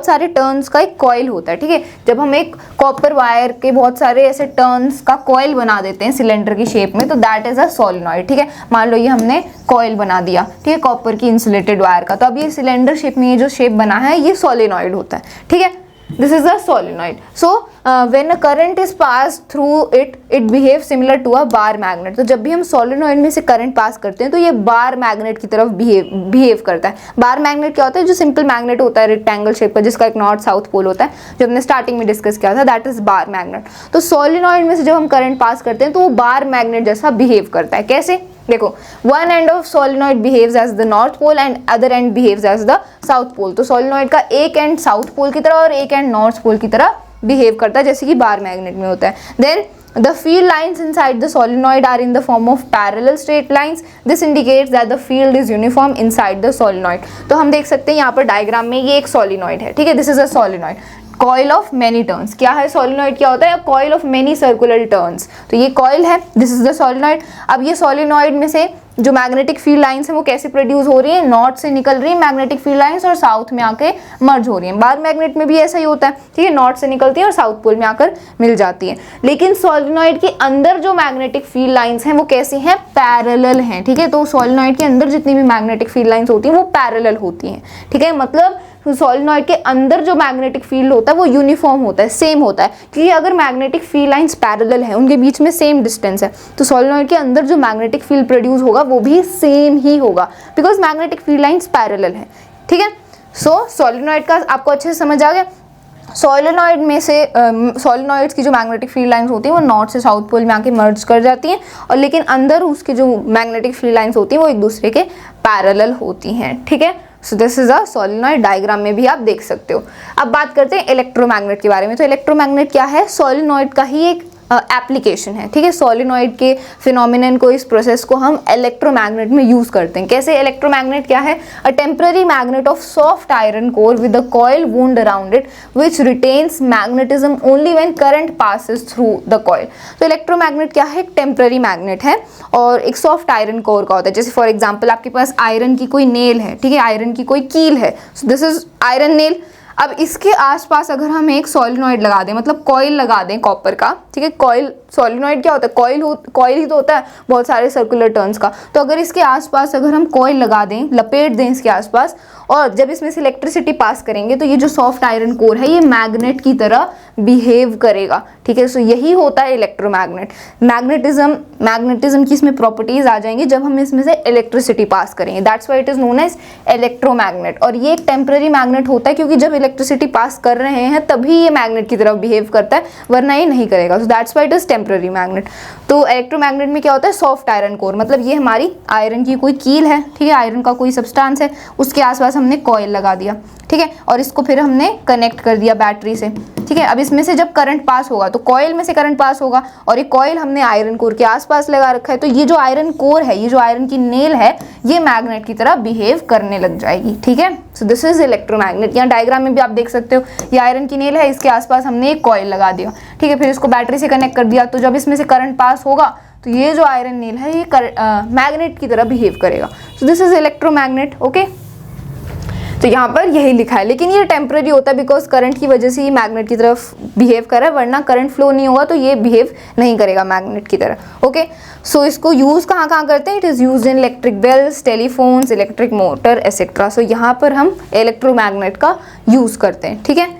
सारे टर्न्स का एक कॉइल होता है, ठीक है। जब हम एक कॉपर वायर के बहुत सारे ऐसे टर्न्स का कॉइल बना देते हैं सिलेंडर की शेप में, तो दैट इज अ सोलेनॉइड, ठीक है। मान लो ये हमने कॉइल बना दिया, ठीक है, कॉपर की इंसुलेटेड वायर का, तो अब ये सिलेंडर शेप में ये जो शेप बना है ये सोलेनॉइड होता है, ठीक है। This is a solenoid. So when a current is pass through it behave similar to a bar magnet. तो जब भी हम सोलेनॉइड में से करंट पास करते हैं तो ये बार मैग्नेट की तरफ बिहेव करता है। बार मैग्नेट क्या होता है? जो सिंपल मैग्नेट होता है रेक्टेंगल शेप का, जिसका एक नॉर्थ साउथ पोल होता है, जो हमने स्टार्टिंग में डिस्कस किया था, दैट इज बार मैग्नेट। तो सोलेनॉइड में से जब हम करंट पास करते हैं तो वो बार मैग्नेट जैसा बिहेव करता है। कैसे? देखो, one end of solenoid behaves as the north pole and other end behaves as the south pole. तो सोलेनॉइड का एक एंड साउथ पोल की तरह और एक एंड नॉर्थ पोल की तरह बिहेव करता है, जैसे कि बार मैग्नेट में होता है। Then the field lines inside the solenoid are in the form of parallel straight lines. This indicates that the field is uniform inside the solenoid. तो हम देख सकते हैं यहाँ पर डायग्राम में ये एक सोलिनॉइड है, ठीक है। This is a solenoid, coil of many turns. क्या है सोलिनॉइड? क्या होता है? Coil of many circular turns. तो ये कॉइल है, दिस इज द सोलिनॉइड। अब ये सोलिनॉइड में से जो मैग्नेटिक फील्ड लाइंस है वो कैसे प्रोड्यूस हो रही है? नॉर्थ से निकल रही है मैग्नेटिक फील्ड लाइंस और साउथ में आके मर्ज हो रही है। बार मैग्नेट में भी ऐसा ही होता है, ठीक है, नॉर्थ से निकलती है और साउथ पोल में आकर मिल जाती है। लेकिन सोलिनॉइड के अंदर जो मैग्नेटिक फील्ड लाइंस हैं वो कैसी हैं? पैरेलल हैं, ठीक है। तो सोलिनॉइड के अंदर जितनी भी मैग्नेटिक फील्ड लाइंस होती हैं वो पैरेलल होती हैं, ठीक है। मतलब सोलिनॉइड के अंदर जो मैग्नेटिक फील्ड होता है वो यूनिफॉर्म होता है, सेम होता है, क्योंकि अगर मैग्नेटिक फील्ड लाइंस पैरेलल है, उनके बीच में सेम डिस्टेंस है, तो सोलिनॉइड के अंदर जो मैग्नेटिक फील्ड प्रोड्यूस होगा वो भी सेम ही होगा, because magnetic field lines parallel है, ठीक है। सो सोलिनॉइड का आपको अच्छे से समझ आ गया। सोलिनॉइड में से सोलिनॉइड्स की जो मैग्नेटिक फील्ड लाइंस होती हैं वो नॉर्थ से साउथ पोल में आके मर्ज कर जाती हैं, और लेकिन अंदर उसके जो मैग्नेटिक फील्ड लाइंस होती हैं वो एक दूसरे के पैरेलल होती हैं, ठीक है। So this is a solenoid, diagram में भी आप देख सकते हो। अब बात करते हैं इलेक्ट्रोमैग्नेट के बारे में। तो इलेक्ट्रोमैग्नेट क्या है? सोलिनॉइड का ही एक एप्लीकेशन है, ठीक है। सोलेनॉइड के फिनोमिनन को, इस प्रोसेस को हम इलेक्ट्रोमैग्नेट में यूज करते हैं। कैसे? इलेक्ट्रोमैग्नेट क्या है? A temporary magnet of soft iron core with a coil wound around it which retains magnetism only when current passes through the coil. तो इलेक्ट्रोमैग्नेट क्या है? एक टेम्पररी मैग्नेट है और एक सॉफ्ट आयरन कोर का होता है। जैसे फॉर एग्जाम्पल आपके पास आयरन की कोई नेल है, ठीक है, आयरन की कोई कील है, so this is iron nail. अब इसके आसपास अगर हम एक सोलेनॉइड लगा दें, मतलब कॉइल लगा दें कॉपर का, ठीक है, कॉइल, सोलेनॉइड क्या होता है? कॉइल ही तो होता है बहुत सारे सर्कुलर टर्न्स का। तो अगर इसके आसपास अगर हम कॉइल लगा दें, लपेट दें इसके आसपास, और जब इसमें से इलेक्ट्रिसिटी पास करेंगे तो ये जो सॉफ्ट आयरन कोर है ये मैग्नेट की तरह बिहेव करेगा, ठीक है। सो यही होता है इलेक्ट्रोमैग्नेट। मैग्नेटिज्म की इसमें प्रॉपर्टीज आ जाएंगी जब हम इसमें से इलेक्ट्रिसिटी पास करेंगे, that's why it is known as electromagnet. और ये एक टेम्पररी मैग्नेट होता है क्योंकि जब इलेक्ट्रिसिटी पास कर रहे हैं तभी ये मैग्नेट की तरफ बिहेव करता है, वरना ये नहीं करेगा। So that's why it is temporary magnet. तो इलेक्ट्रोमैग्नेट में क्या होता है? सॉफ्ट आयरन कोर, मतलब ये हमारी आयरन की कोई कील है, ठीक है, आयरन का कोई सब्सटेंस है, उसके आसपास हमने कॉइल लगा दिया, ठीक है, और इसको फिर हमने कनेक्ट कर दिया बैटरी से, ठीक है। अब इसमें से जब करंट पास होगा तो कॉइल में से करंट पास होगा, और ये कॉइल हमने आयरन कोर के आसपास लगा रखा है, तो ये जो आयरन कोर है, ये जो आयरन की नेल है, ये मैग्नेट की तरह बिहेव करने लग जाएगी, ठीक है। So this is electromagnet. यहाँ डायग्राम में भी आप देख सकते हो, ये आयरन की नेल है, इसके आसपास हमने एक कॉइल लगा दिया, ठीक है, फिर इसको बैटरी से कनेक्ट कर दिया, तो जब इसमें से करंट पास होगा तो ये जो आयरन नेल है ये मैग्नेट की तरह बिहेव करेगा। सो दिस इज इलेक्ट्रोमैग्नेट, ओके। तो यहाँ पर यही लिखा है, लेकिन ये टेम्पररी होता है बिकॉज करंट की वजह से ये मैग्नेट की तरफ बिहेव कर रहा है, वरना करंट फ्लो नहीं होगा तो ये बिहेव नहीं करेगा मैग्नेट की तरह, ओके। सो इसको यूज़ कहाँ कहाँ करते हैं? It is use in electric bells, telephones, electric motor etcetera. So यहाँ पर हम इलेक्ट्रोमैग्नेट का यूज़ करते हैं, ठीक है।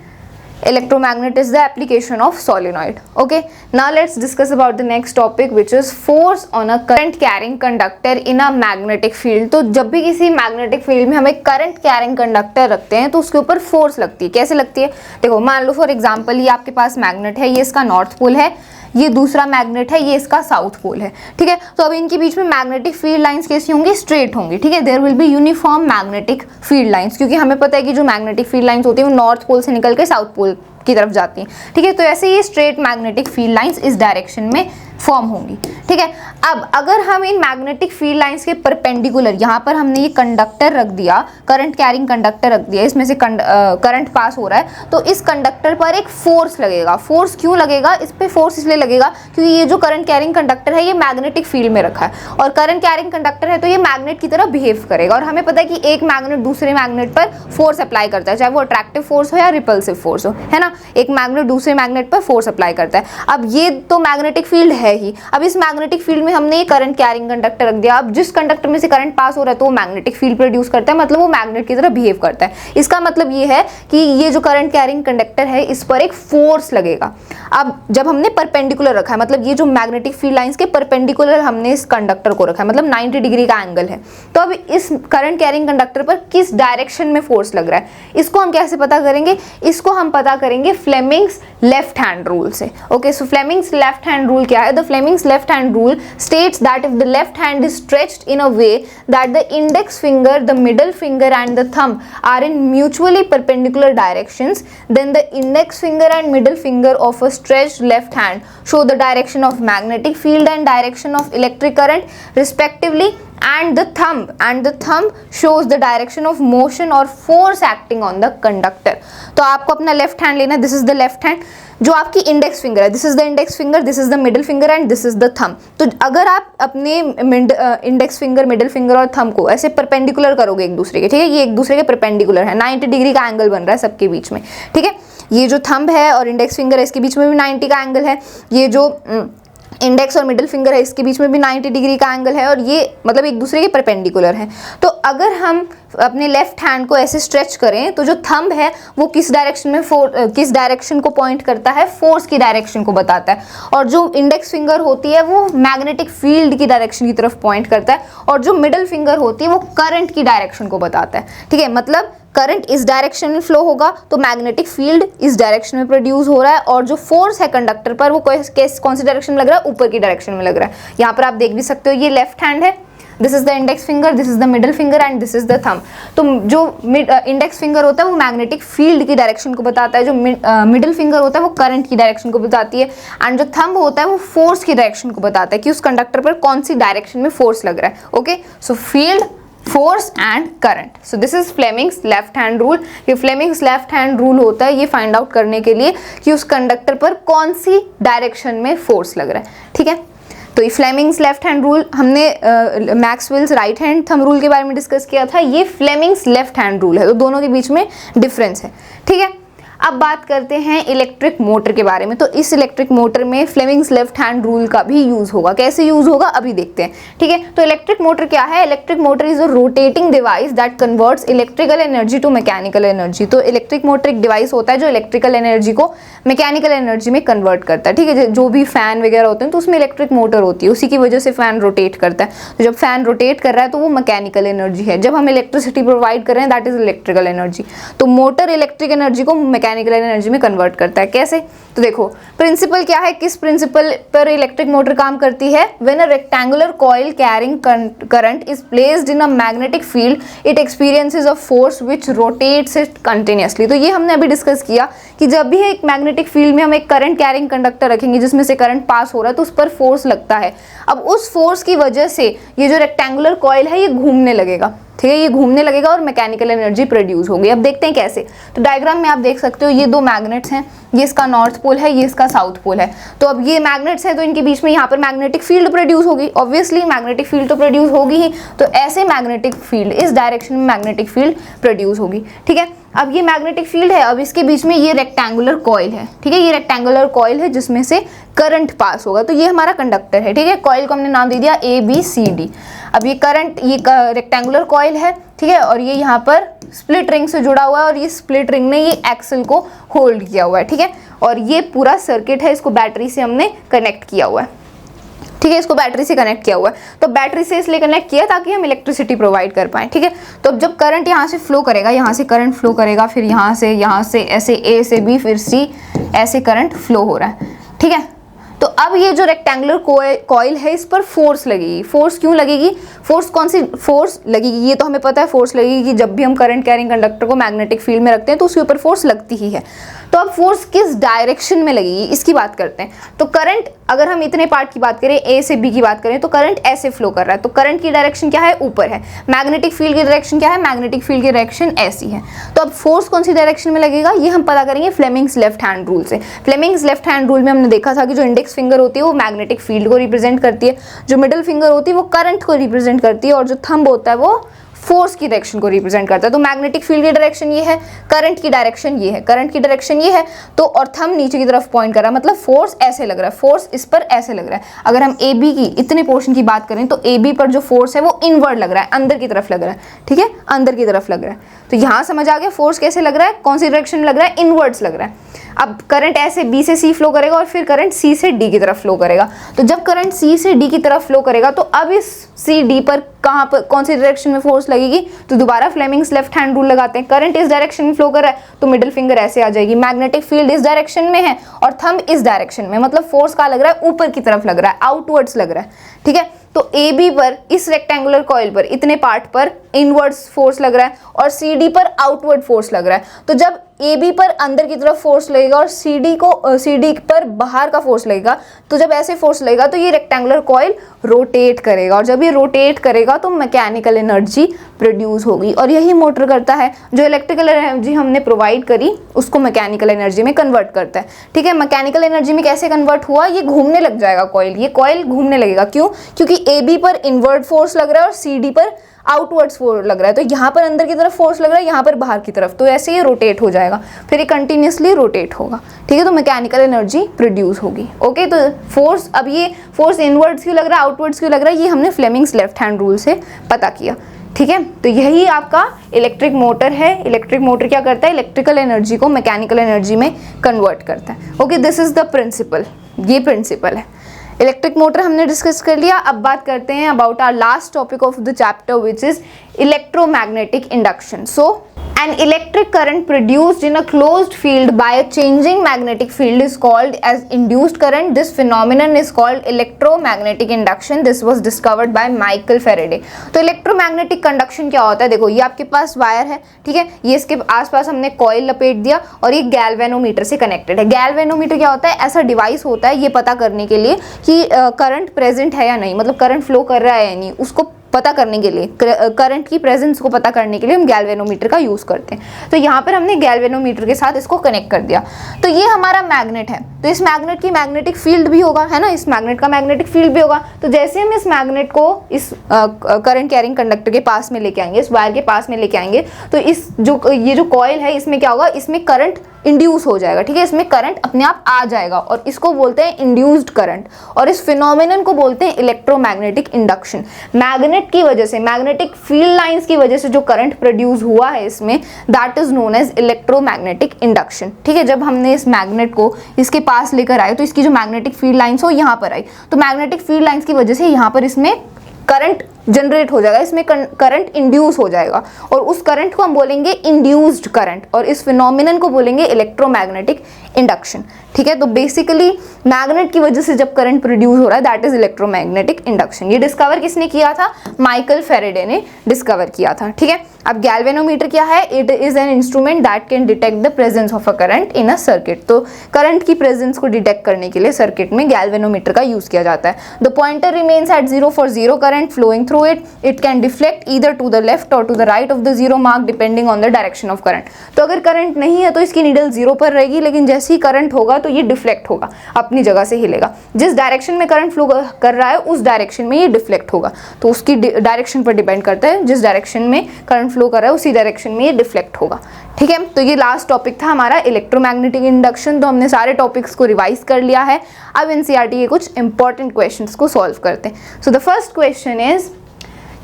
Electromagnet is the application of solenoid. Okay, now let's discuss about the next topic, which is force on a current carrying conductor in a magnetic field. तो जब भी किसी मैग्नेटिक फील्ड में हम एक करंट कैरिंग कंडक्टर रखते हैं तो उसके ऊपर फोर्स लगती है। कैसे लगती है? देखो, मान लो फॉर एग्जांपल ये आपके पास मैग्नेट है, ये इसका नॉर्थ पोल है, ये दूसरा मैग्नेट है, ये इसका साउथ पोल है, ठीक है। तो अब इनके बीच में मैग्नेटिक फील्ड लाइंस कैसी होंगी? स्ट्रेट होंगी, ठीक है। There will be uniform magnetic field lines, क्योंकि हमें पता है कि जो मैग्नेटिक फील्ड लाइंस होती है वो नॉर्थ पोल से निकल के साउथ पोल की तरफ जाती हैं, ठीक है। तो ऐसे ये स्ट्रेट मैग्नेटिक फील्ड लाइंस इस डायरेक्शन में फॉर्म होंगी, ठीक है। अब अगर हम इन मैग्नेटिक फील्ड लाइंस के परपेंडिकुलर, यहाँ पर हमने ये कंडक्टर रख दिया, करंट कैरिंग कंडक्टर रख दिया, इसमें से करंट पास हो रहा है, तो इस कंडक्टर पर एक फोर्स लगेगा। फोर्स क्यों लगेगा? इस पे फोर्स इसलिए लगेगा क्योंकि ये जो करंट कैरिंग कंडक्टर है ये मैग्नेटिक फील्ड में रखा है, और करंट कैरिंग कंडक्टर है तो ये मैग्नेट की तरह बिहेव करेगा। और हमें पता है कि एक मैग्नेट दूसरे मैग्नेट पर फोर्स अप्लाई करता है, चाहे वो अट्रैक्टिव फोर्स हो या रिपल्सिव फोर्स हो, है ना। एक मैग्नेट दूसरे मैग्नेट पर फोर्स अप्लाई करता है। अब ये तो मैग्नेटिक फील्ड है ही, अब इस मैग्नेटिक फील्ड में हमने ये करंट कैरिंग कंडक्टर रख दिया। अब जिस कंडक्टर में से करंट पास हो रहा है तो वो मैग्नेटिक फील्ड प्रोड्यूस करता है, मतलब वो मैग्नेट की तरह बिहेव करता है। इसका मतलब ये है कि ये जो करंट कैरिंग कंडक्टर है इस पर एक फोर्स लगेगा। अब जब हमने परपेंडिकुलर रखा है, मतलब ये जो मैग्नेटिक फील्ड लाइंस के परपेंडिकुलर हमने इस कंडक्टर को रखा है, मतलब 90 डिग्री का एंगल है, तो अब इस करंट कैरिंग कंडक्टर पर किस डायरेक्शन में फोर्स लग रहा है, इसको हम कैसे पता करेंगे? इसको हम पता करेंगे फ्लेमिंग्स लेफ्ट हैंड रूल से। ओके, सो फ्लेमिंग्स लेफ्ट हैंड रूल क्या है? The Fleming's left hand rule states that if the left hand is stretched in a way that the index finger, the middle finger and the thumb are in mutually perpendicular directions, then the index finger and middle finger of a stretched left hand show the direction of magnetic field and direction of electric current respectively, and the thumb shows the direction of motion or force acting on the conductor. तो आपको अपना left hand लेना है, this is the left hand, जो आपकी index finger है, this is the index finger, this is the middle finger and this is the thumb. तो अगर आप अपने इंडेक्स फिंगर, मिडिल फिंगर और थंब को ऐसे परपेंडिकुलर करोगे एक दूसरे के, ठीक है, ये एक दूसरे के परपेंडिकुलर है, 90 डिग्री का एंगल बन रहा है सबके बीच में, ठीक है। ये जो थंब है और इंडेक्स फिंगर है इसके बीच में भी 90 का एंगल है, ये जो इंडेक्स और मिडिल फिंगर है इसके बीच में भी 90 डिग्री का एंगल है, और ये मतलब एक दूसरे के परपेंडिकुलर है। तो अगर हम अपने लेफ्ट हैंड को ऐसे स्ट्रेच करें तो जो थंब है वो किस डायरेक्शन में किस डायरेक्शन को पॉइंट करता है? फोर्स की डायरेक्शन को बताता है। और जो इंडेक्स फिंगर होती है वो मैग्नेटिक फील्ड की डायरेक्शन की तरफ पॉइंट करता है, और जो मिडिल फिंगर होती है वो करंट की डायरेक्शन को बताता है, ठीक है। मतलब करंट इस डायरेक्शन में फ्लो होगा तो मैग्नेटिक फील्ड इस डायरेक्शन में प्रोड्यूस हो रहा है, और जो फोर्स है कंडक्टर पर वो कौन सी डायरेक्शन में लग रहा है? ऊपर की डायरेक्शन में लग रहा है। यहाँ पर आप देख भी सकते हो ये लेफ्ट हैंड है, this is the index finger, this is the middle finger and this is the thumb. तो जो इंडेक्स फिंगर होता है वो मैग्नेटिक फील्ड की डायरेक्शन को बताता है, जो मिडिल फिंगर होता है वो करंट की डायरेक्शन को बताती है, एंड जो थंब होता है वो फोर्स की डायरेक्शन को बताता है कि उस कंडक्टर पर कौन सी डायरेक्शन में फोर्स लग रहा है। Okay, so field, force and current. So this is Fleming's left hand rule. ये फ्लेमिंग्स लेफ्ट हैंड रूल होता है ये फाइंड आउट करने के लिए कि उस कंडक्टर पर कौन सी डायरेक्शन में फोर्स लग रहा है। ठीक है, तो ये फ्लेमिंग्स लेफ्ट हैंड रूल हमने Maxwell's right hand thumb rule के बारे में डिस्कस किया था, ये फ्लेमिंग्स लेफ्ट हैंड रूल है, तो दोनों के बीच में डिफरेंस है। ठीक है, अब बात करते हैं इलेक्ट्रिक मोटर के बारे में। तो इस इलेक्ट्रिक मोटर में फ्लेमिंग्स लेफ्ट हैंड रूल का भी यूज होगा। कैसे यूज होगा अभी देखते हैं। ठीक है, तो इलेक्ट्रिक मोटर क्या है? Electric motor is a rotating device that converts electrical energy to mechanical energy. तो इलेक्ट्रिक मोटर एक डिवाइस होता है जो इलेक्ट्रिकल एनर्जी को मैकेनिकल एनर्जी में कन्वर्ट करता है। ठीक है, जो भी फैन वगैरह होते हैं तो उसमें इलेक्ट्रिक मोटर होती है, उसी की वजह से फैन रोटेट करता है। तो जब फैन रोटेट कर रहा है तो वो मैकेनिकल एनर्जी है, जब हम इलेक्ट्रिसिटी प्रोवाइड कर रहे हैं दैट इज इलेक्ट्रिकल एनर्जी। तो मोटर इलेक्ट्रिक एनर्जी को मैकेनिकल एनर्जी में कन्वर्ट करता है। कैसे? तो देखो प्रिंसिपल क्या है, किस प्रिंसिपल पर इलेक्ट्रिक मोटर काम करती है? When a rectangular coil carrying current is placed in a magnetic field it experiences a force which rotates it continuously. तो ये हमने अभी डिस्कस किया कि जब भी एक मैग्नेटिक फील्ड में हम एक करंट कैरिंग कंडक्टर रखेंगे जिसमें से करंट पास हो रहा है तो उस पर फोर्स लगता है। अब उस फोर्स की वजह से ये जो रेक्टेंगुलर कॉइल है ये घूमने लगेगा। ठीक है, ये घूमने लगेगा और मैकेनिकल एनर्जी प्रोड्यूस होगी। अब देखते हैं कैसे। तो डायग्राम में आप देख सकते हो ये दो मैग्नेट्स हैं, ये इसका नॉर्थ पोल है, ये इसका साउथ पोल है। तो अब ये मैग्नेट्स हैं तो इनके बीच में यहाँ पर मैग्नेटिक फील्ड प्रोड्यूस होगी। ऑब्वियसली मैग्नेटिक फील्ड तो प्रोड्यूस होगी ही, तो ऐसे मैग्नेटिक फील्ड, इस डायरेक्शन में मैग्नेटिक फील्ड प्रोड्यूस होगी। ठीक है, अब ये मैग्नेटिक फील्ड है, अब इसके बीच में ये रेक्टेंगुलर कॉइल है। ठीक है, ये रेक्टेंगुलर कॉइल है जिसमें से करंट पास होगा। तो ये हमारा कंडक्टर है। ठीक है, कॉइल को हमने नाम दे दिया ABCD। अब ये करंट, ये रेक्टेंगुलर कॉइल है। ठीक है, और ये यहाँ पर स्प्लिट रिंग से जुड़ा हुआ है और ये स्प्लिट रिंग ने ये एक्सल को होल्ड किया हुआ है। ठीक है, और ये पूरा सर्किट है, इसको बैटरी से हमने कनेक्ट किया हुआ है। ठीक है, इसको बैटरी से कनेक्ट किया हुआ है। तो बैटरी से इसलिए कनेक्ट किया ताकि हम इलेक्ट्रिसिटी प्रोवाइड कर पाएँ। ठीक है, तो अब जब करंट यहाँ से फ्लो करेगा, यहाँ से करंट फ्लो करेगा, फिर यहाँ से ऐसे A से B फिर C ऐसे करंट फ्लो हो रहा है। ठीक है, तो अब ये जो रेक्टेंगुलर कॉइल है इस पर फोर्स लगेगी। फोर्स क्यों लगेगी? फोर्स कौन सी फोर्स लगेगी? ये तो हमें पता है फोर्स लगेगी कि जब भी हम करंट कैरिंग कंडक्टर को मैग्नेटिक फील्ड में रखते हैं तो उसके ऊपर फोर्स लगती ही है। तो अब फोर्स किस डायरेक्शन में लगेगी इसकी बात करते हैं। तो करंट, अगर हम इतने पार्ट की बात करें, A से B की बात करें, तो करंट ऐसे फ्लो कर रहा है। तो करंट की डायरेक्शन क्या है? ऊपर है। मैग्नेटिक फील्ड की डायरेक्शन क्या है? मैग्नेटिक फील्ड की डायरेक्शन ऐसी है। तो अब फोर्स कौन सी डायरेक्शन में लगेगा ये हम पता करेंगे फ्लेमिंग्स लेफ्ट हैंड रूल से। फ्लेमिंग्स लेफ्ट हैंड रूल में हमने देखा था कि जो इंडेक्स फिंगर होती है वो मैग्नेटिक फील्ड को रिप्रेजेंट करती है, जो मिडिल फिंगर होती है वो करंट को रिप्रेजेंट करती है, और जो थंब होता है वो फोर्स की डायरेक्शन को रिप्रेजेंट करता है। तो मैग्नेटिक फील्ड की डायरेक्शन ये है, करंट की डायरेक्शन ये है, करंट की डायरेक्शन ये है। तो और थंब नीचे की तरफ पॉइंट कर रहा है, मतलब फोर्स ऐसे लग रहा है, फोर्स इस पर ऐसे लग रहा है। अगर हम AB की इतने पोर्शन की बात करें तो AB पर जो फोर्स है वो इनवर्ड लग रहा है, अंदर की तरफ लग रहा है। ठीक है, अंदर की तरफ लग रहा है। तो यहाँ समझ आ गया फोर्स कैसे लग रहा है, कौन सी डायरेक्शन में लग रहा है, इनवर्ड्स लग रहा है। अब करंट ऐसे B से C फ्लो करेगा और फिर करंट C से D की तरफ फ्लो करेगा। तो जब करंट C से D की तरफ फ्लो करेगा तो अब इस C D पर कहाँ पर कौन सी डायरेक्शन में फोर्स लगेगी? तो दोबारा फ्लेमिंग्स लेफ्ट हैंड रूल लगाते हैं। करंट इस डायरेक्शन में फ्लो कर रहा है तो मिडिल फिंगर ऐसे आ जाएगी, मैग्नेटिक फील्ड इस डायरेक्शन में है और थंब इस डायरेक्शन में, मतलब फोर्स कहाँ लग रहा है? ऊपर की तरफ लग रहा है, आउटवर्ड्स लग रहा है। ठीक है, तो AB पर, इस रेक्टेंगुलर कॉइल पर, इतने पार्ट पर इनवर्ड्स फोर्स लग रहा है और CD पर आउटवर्ड फोर्स लग रहा है। तो जब AB पर अंदर की तरफ फोर्स लगेगा और CD पर बाहर का फोर्स लगेगा, तो जब ऐसे फोर्स लगेगा तो ये रेक्टेंगुलर कॉइल रोटेट करेगा, और जब ये रोटेट करेगा तो मैकेनिकल एनर्जी प्रोड्यूस होगी। और यही मोटर करता है, जो इलेक्ट्रिकल एनर्जी हमने प्रोवाइड करी उसको मैकेनिकल एनर्जी में कन्वर्ट करता है। ठीक है, मैकेनिकल एनर्जी में कैसे कन्वर्ट हुआ? ये घूमने लग जाएगा कॉइल, ये कॉइल घूमने लगेगा। क्यों? क्योंकि AB पर इनवर्ड फोर्स लग रहा है और CD पर आउटवर्ड्स फोर्स लग रहा है। तो यहाँ पर अंदर की तरफ फोर्स लग रहा है, यहाँ पर बाहर की तरफ, तो ऐसे ये रोटेट हो जाएगा, फिर ये कंटिन्यूसली रोटेट होगा। ठीक है, तो मैकेनिकल एनर्जी प्रोड्यूस होगी। ओके, तो फोर्स, अब ये फोर्स इनवर्ड्स क्यों लग रहा है, आउटवर्ड्स क्यों लग रहा है, ये हमने फ्लेमिंग्स लेफ्ट हैंड रूल से पता किया। ठीक है, तो यही आपका इलेक्ट्रिक मोटर है। इलेक्ट्रिक मोटर क्या करता है? इलेक्ट्रिकल एनर्जी को मैकेनिकल एनर्जी में कन्वर्ट करता है। Okay, this is the principle, ये प्रिंसिपल है। इलेक्ट्रिक मोटर हमने डिस्कस कर लिया। अब बात करते हैं about our last topic of the chapter which is electromagnetic induction. So An electric current produced in a closed field by a changing magnetic field is called as induced current. This phenomenon is called electromagnetic induction. This was discovered by Michael Faraday. तो electromagnetic conduction क्या होता है? देखो ये आपके पास wire है, ठीक है, ये इसके आसपास हमने कॉइल लपेट दिया और ये गैल्वेनोमीटर से कनेक्टेड है। गैल्वेनोमीटर क्या होता है? ऐसा डिवाइस होता है ये पता करने के लिए कि करंट प्रेजेंट है या नहीं, मतलब करंट फ्लो कर रहा है या नहीं, उसको पता करने के लिए, करंट की प्रेजेंस को पता करने के लिए हम गैल्वेनोमीटर का यूज़ करते हैं। तो यहाँ पर हमने गैल्वेनोमीटर के साथ इसको कनेक्ट कर दिया। तो ये हमारा मैग्नेट है, तो इस मैग्नेट की मैग्नेटिक फील्ड भी होगा, है ना, इस मैग्नेट का मैग्नेटिक फील्ड भी होगा। तो जैसे हम इस मैग्नेट को इस करंट कैरिंग कंडक्टर के पास में लेके आएंगे, इस वायर के पास में लेके आएंगे, तो इस ये जो कॉइल है इसमें क्या होगा? इसमें करंट इंड्यूस हो जाएगा, ठीक है, इसमें करंट अपने आप आ जाएगा और इसको बोलते हैं इंड्यूस्ड करंट। और इस फिनोमेनन को बोलते हैं इलेक्ट्रोमैग्नेटिक इंडक्शन। मैग्नेट की वजह से, मैग्नेटिक फील्ड लाइंस की वजह से जो करंट प्रोड्यूस हुआ है इसमें, that is known as electromagnetic induction, ठीक है। जब हमने इस मैग्नेट को इसके पास लेकर आए तो इसकी जो मैग्नेटिक फील्ड लाइंस हो यहाँ पर आई, तो मैग्नेटिक फील्ड लाइंस की वजह से यहाँ पर इसमें करंट जनरेट हो जाएगा, इसमें करंट इंड्यूस हो जाएगा और उस करंट को हम बोलेंगे इंड्यूस्ड करंट और इस फिनोमिनन को बोलेंगे इलेक्ट्रोमैग्नेटिक इंडक्शन, ठीक है। तो बेसिकली मैग्नेट की वजह से जब करंट प्रोड्यूस हो रहा है दैट इज इलेक्ट्रोमैग्नेटिक इंडक्शन। ये डिस्कवर किसने किया था? माइकल फेरेडे ने डिस्कवर किया था, ठीक है। अब गैल्वेनोमीटर क्या है? It is an instrument that can detect the presence of a current in a circuit. तो करंट की प्रेजेंस को डिटेक्ट करने के लिए सर्किट में गैल्वेनोमीटर का यूज किया जाता है। The pointer remains at 0 for 0 current flowing through it can deflect either to the left or to the right of the zero mark depending on the direction of current। तो अगर current नहीं है तो इसकी needle 0 पर रहेगी, लेकिन जैसे ही करंट होगा तो ये डिफ्लेक्ट होगा, अपनी जगह से हिलेगा। जिस डायरेक्शन में करंट फ्लो कर रहा है उस डायरेक्शन में ये डिफ्लेक्ट होगा, तो उसकी डायरेक्शन पर डिपेंड करता है, जिस डायरेक्शन में करंट फ्लो कर रहा है उसी डायरेक्शन में ये डिफ्लेक्ट होगा, ठीक है। तो ये लास्ट टॉपिक था हमारा इलेक्ट्रोमैग्नेटिक इंडक्शन। तो हमने सारे टॉपिक्स को रिवाइज कर लिया है। अब एनसीईआरटी के कुछ इंपॉर्टेंट क्वेश्चंस को सॉल्व करते हैं। So the first question is